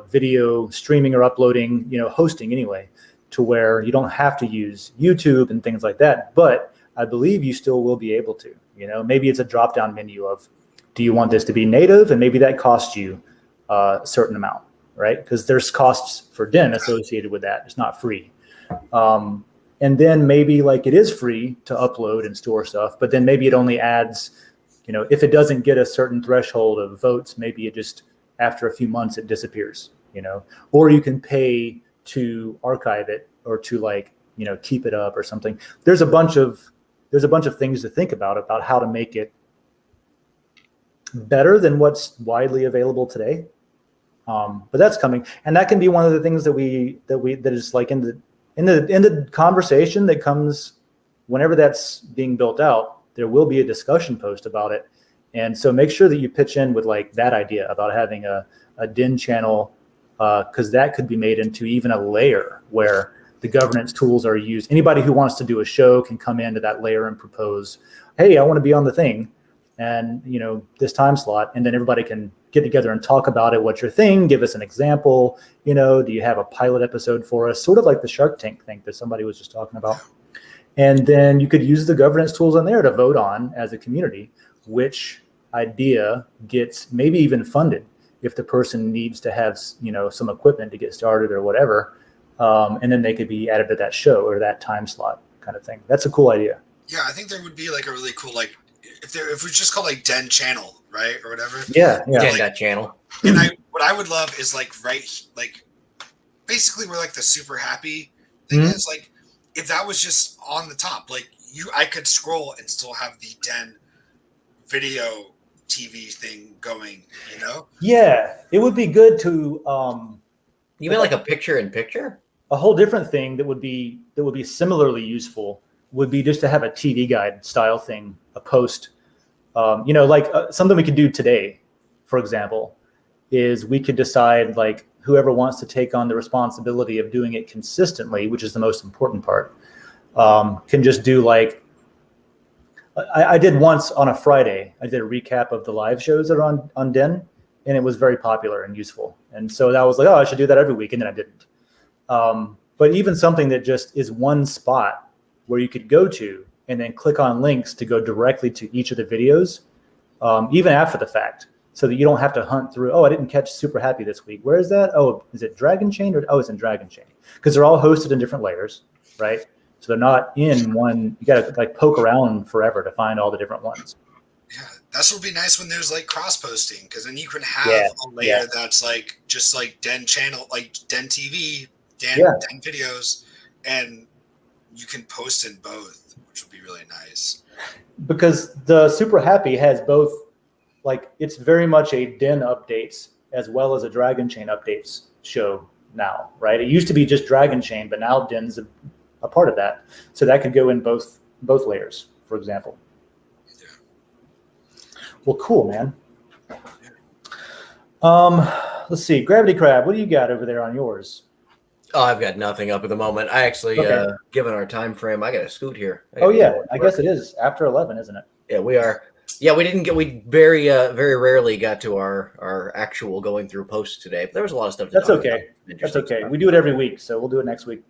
video streaming or uploading, hosting anyway, to where you don't have to use YouTube and things like that. But I believe you still will be able to. Maybe it's a drop-down menu of, do you want this to be native? And maybe that costs you a certain amount, right? Because there's costs for Den associated with that. It's not free. And then maybe like it is free to upload and store stuff, but then maybe it only adds, if it doesn't get a certain threshold of votes, maybe it just, after a few months, it disappears, or you can pay to archive it or to like, keep it up or something. There's a bunch of things to think about how to make it better than what's widely available today. But that's coming. And that can be one of the things that is like in the conversation that comes whenever that's being built out. There will be a discussion post about it. And so make sure that you pitch in with like that idea about having a Den channel, because that could be made into even a layer where the governance tools are used. Anybody who wants to do a show can come into that layer and propose, hey, I want to be on the thing and this time slot. And then everybody can get together and talk about it. What's your thing? Give us an example. Do you have a pilot episode for us? Sort of like the Shark Tank thing that somebody was just talking about. And then you could use the governance tools in there to vote on as a community, which idea gets maybe even funded if the person needs to have, some equipment to get started or whatever. And then they could be added to that show or that time slot kind of thing. That's a cool idea. Yeah, I think there would be like a really cool, like if we just call like Den channel, right, or whatever. Yeah. Den channel. And what I would love is like basically where like the super happy thing is, like if that was just on the top, like I could scroll and still have the Den video TV thing going, Yeah, it would be good to. You mean like a picture-in-picture? A whole different thing that would be similarly useful would be just to have a TV guide style thing, a post. Something we could do today, for example, is we could decide like whoever wants to take on the responsibility of doing it consistently, which is the most important part, can just do like. I did once on a Friday. I did a recap of the live shows that are on Den, and it was very popular and useful. And so that was like, I should do that every week, and then I didn't. But even something that just is one spot where you could go to and then click on links to go directly to each of the videos, even after the fact, so that you don't have to hunt through, I didn't catch Super Happy this week. Where is that? Oh, is it Dragon Chain? It's in Dragon Chain. Because they're all hosted in different layers, right? So they're not in one. You got to like poke around forever to find all the different ones. Yeah, that's what would be nice when there's like cross posting, because then you can have a layer that's like just like Den channel, like Den TV, Den videos, and you can post in both, which would be really nice. Because the Super Happy has both, like it's very much a Den updates as well as a Dragon Chain updates show now, right? It used to be just Dragon Chain, but now Den's a part of that, so that could go in both layers, for example. Well, cool, man. Let's see, Gravity Crab, what do you got over there on yours? Oh, I've got nothing up at the moment. I actually, given our time frame, I got to scoot here. I guess it is after 11, isn't it? Yeah, we are. Yeah, we very rarely got to our actual going through posts today, but there was a lot of stuff. That's okay. We do it every week, so we'll do it next week.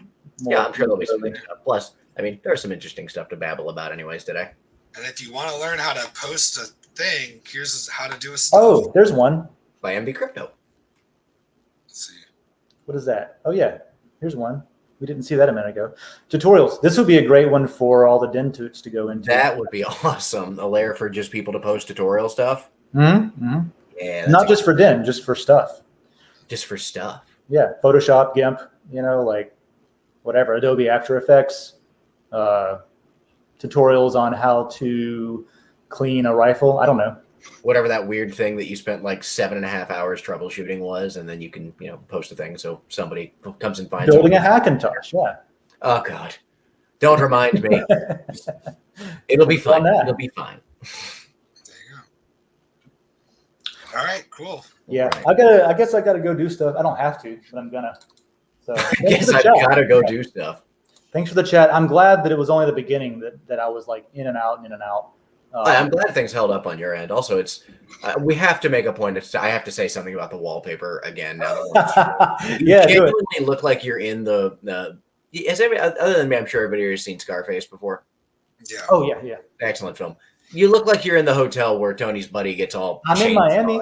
I'm sure there'll be something. Plus, there's some interesting stuff to babble about anyways today. And if you want to learn how to post a thing, here's how to do a stuff. Oh, there's one. By MB Crypto. Let's see. What is that? Oh, yeah. Here's one. We didn't see that a minute ago. Tutorials. This would be a great one for all the Den toots to go into. That would be awesome. A layer for just people to post tutorial stuff. Mm-hmm. Yeah. Not just for Den, just for stuff. Just for stuff. Yeah. Photoshop, GIMP, like whatever, Adobe After Effects, tutorials on how to clean a rifle. I don't know. Whatever that weird thing that you spent like 7.5 hours troubleshooting was, and then you can, post a thing so somebody comes and finds building a Hackintosh. Yeah. Oh God, don't remind me. It'll be fine. It'll be fine. There you go. All right, cool. Yeah, Right. I guess I gotta go do stuff. I don't have to, but I'm gonna. So I guess I gotta go do stuff. Thanks for the chat. I'm glad that it was only the beginning that I was like in and out. I'm glad things held up on your end. Also, it's we have to make a point. I have to say something about the wallpaper again. Now that you genuinely look like you're in the. Other than me, I'm sure everybody has seen Scarface before. Yeah. Oh yeah. Excellent film. You look like you're in the hotel where Tony's buddy gets all. I'm in Miami.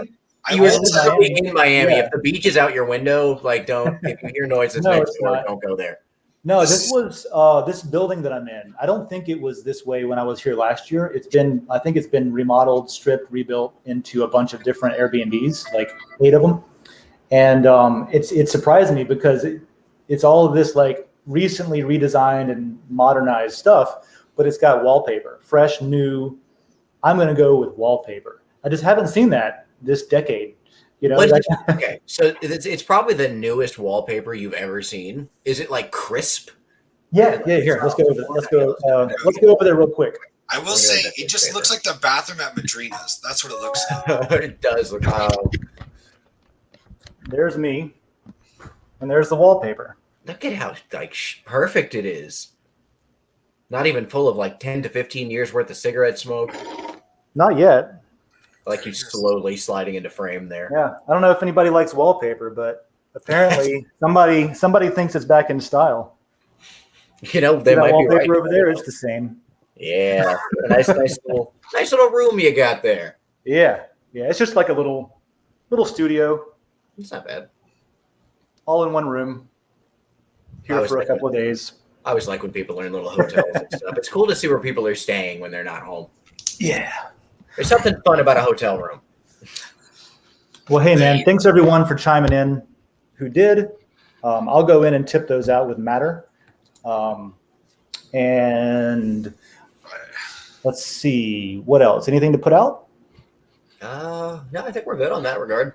You're in Miami. Yeah. If the beach is out your window, like don't. If you hear noises next door, don't go there. No, this was this building that I'm in. I don't think it was this way when I was here last year. I think it's been remodeled, stripped, rebuilt into a bunch of different Airbnbs, like 8 of them. And it surprised me because it's all of this like recently redesigned and modernized stuff, but it's got wallpaper, fresh, new. I'm going to go with wallpaper. I just haven't seen that this decade. Okay, so it's probably the newest wallpaper you've ever seen. Is it like crisp? Yeah. Here, let's go over there. Let's go over there real quick. I will say it just looks like the bathroom at Madrina's. That's what it looks like. It does look. There's me, and there's the wallpaper. Look at how perfect it is. Not even full of like 10 to 15 years worth of cigarette smoke. Not yet. Like you slowly sliding into frame there. Yeah, I don't know if anybody likes wallpaper, but apparently somebody thinks it's back in style. They might be right. Wallpaper over there is the same. Yeah, nice little room you got there. Yeah. It's just like a little studio. It's not bad. All in one room. Here for a couple of days. I always like when people are in little hotels and stuff. It's cool to see where people are staying when they're not home. Yeah. There's something fun about a hotel room. Well, hey, man, thanks everyone for chiming in who did. I'll go in and tip those out with Matter. And let's see. What else? Anything to put out? No, I think we're good on that regard.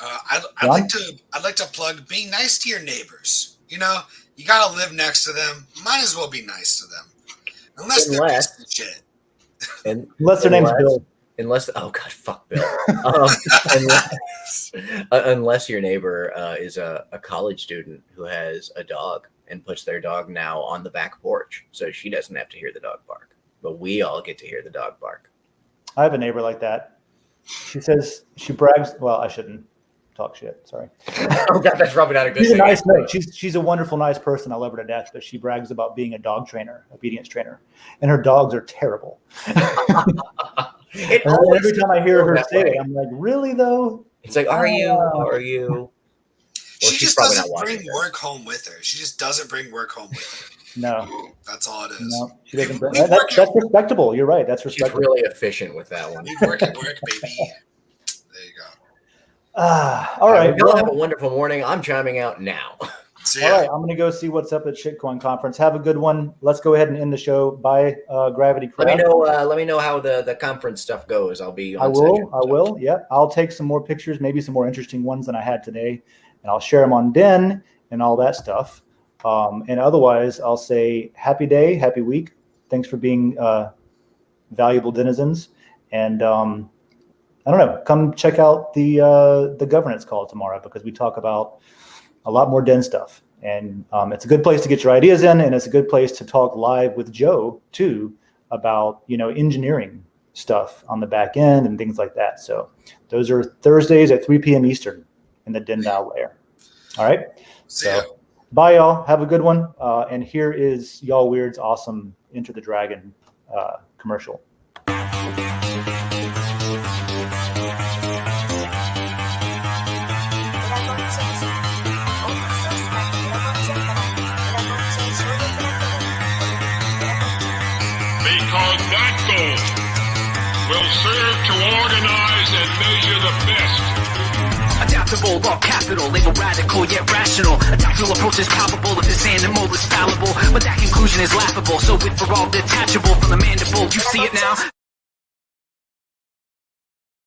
I'd like to plug being nice to your neighbors. You know, you gotta live next to them. Might as well be nice to them, unless they're pieces of shit. Unless their name's Bill. Oh god, fuck Bill. Unless your neighbor is a college student who has a dog and puts their dog now on the back porch, so she doesn't have to hear the dog bark, but we all get to hear the dog bark. I have a neighbor like that. She says she brags. Well, I shouldn't talk shit. Sorry. Oh god, that's probably not a good She's thing. a nice mate. She's a wonderful, nice person. I love her to death, but she brags about being a dog trainer, obedience trainer, and her dogs are terrible. Every time I hear her say it, I'm like, really though? It's like, are you? Well, she just doesn't bring work home with her. She just doesn't bring work home with her. No. That's all it is. No, she doesn't bring that's respectable. You're right. That's respectable. She's really efficient with that one. You work at work, baby. There you go. All right. Well, have a wonderful morning. I'm chiming out now. All right. I'm going to go see what's up at Shitcoin Conference. Have a good one. Let's go ahead and end the show. Bye, Gravity Crowd. Let me know how the conference stuff goes. I'll be on session. I will. Yeah. I'll take some more pictures, maybe some more interesting ones than I had today, and I'll share them on Den and all that stuff. And otherwise, I'll say happy day, happy week. Thanks for being valuable denizens. And I don't know, come check out the governance call tomorrow, because we talk about a lot more Den stuff. And it's a good place to get your ideas in, and it's a good place to talk live with Joe too about, engineering stuff on the back end and things like that. So those are Thursdays at 3 p.m. Eastern in the Den DAO layer. All right. So bye, y'all. Have a good one. And here is Y'all Weird's awesome Enter the Dragon commercial. Because that goal will serve to organize and measure the best. Adaptable, all capital, label radical yet rational. A tactical approach is palpable if this animal is fallible. But that conclusion is laughable, so if we're all detachable from the mandible, you see it now?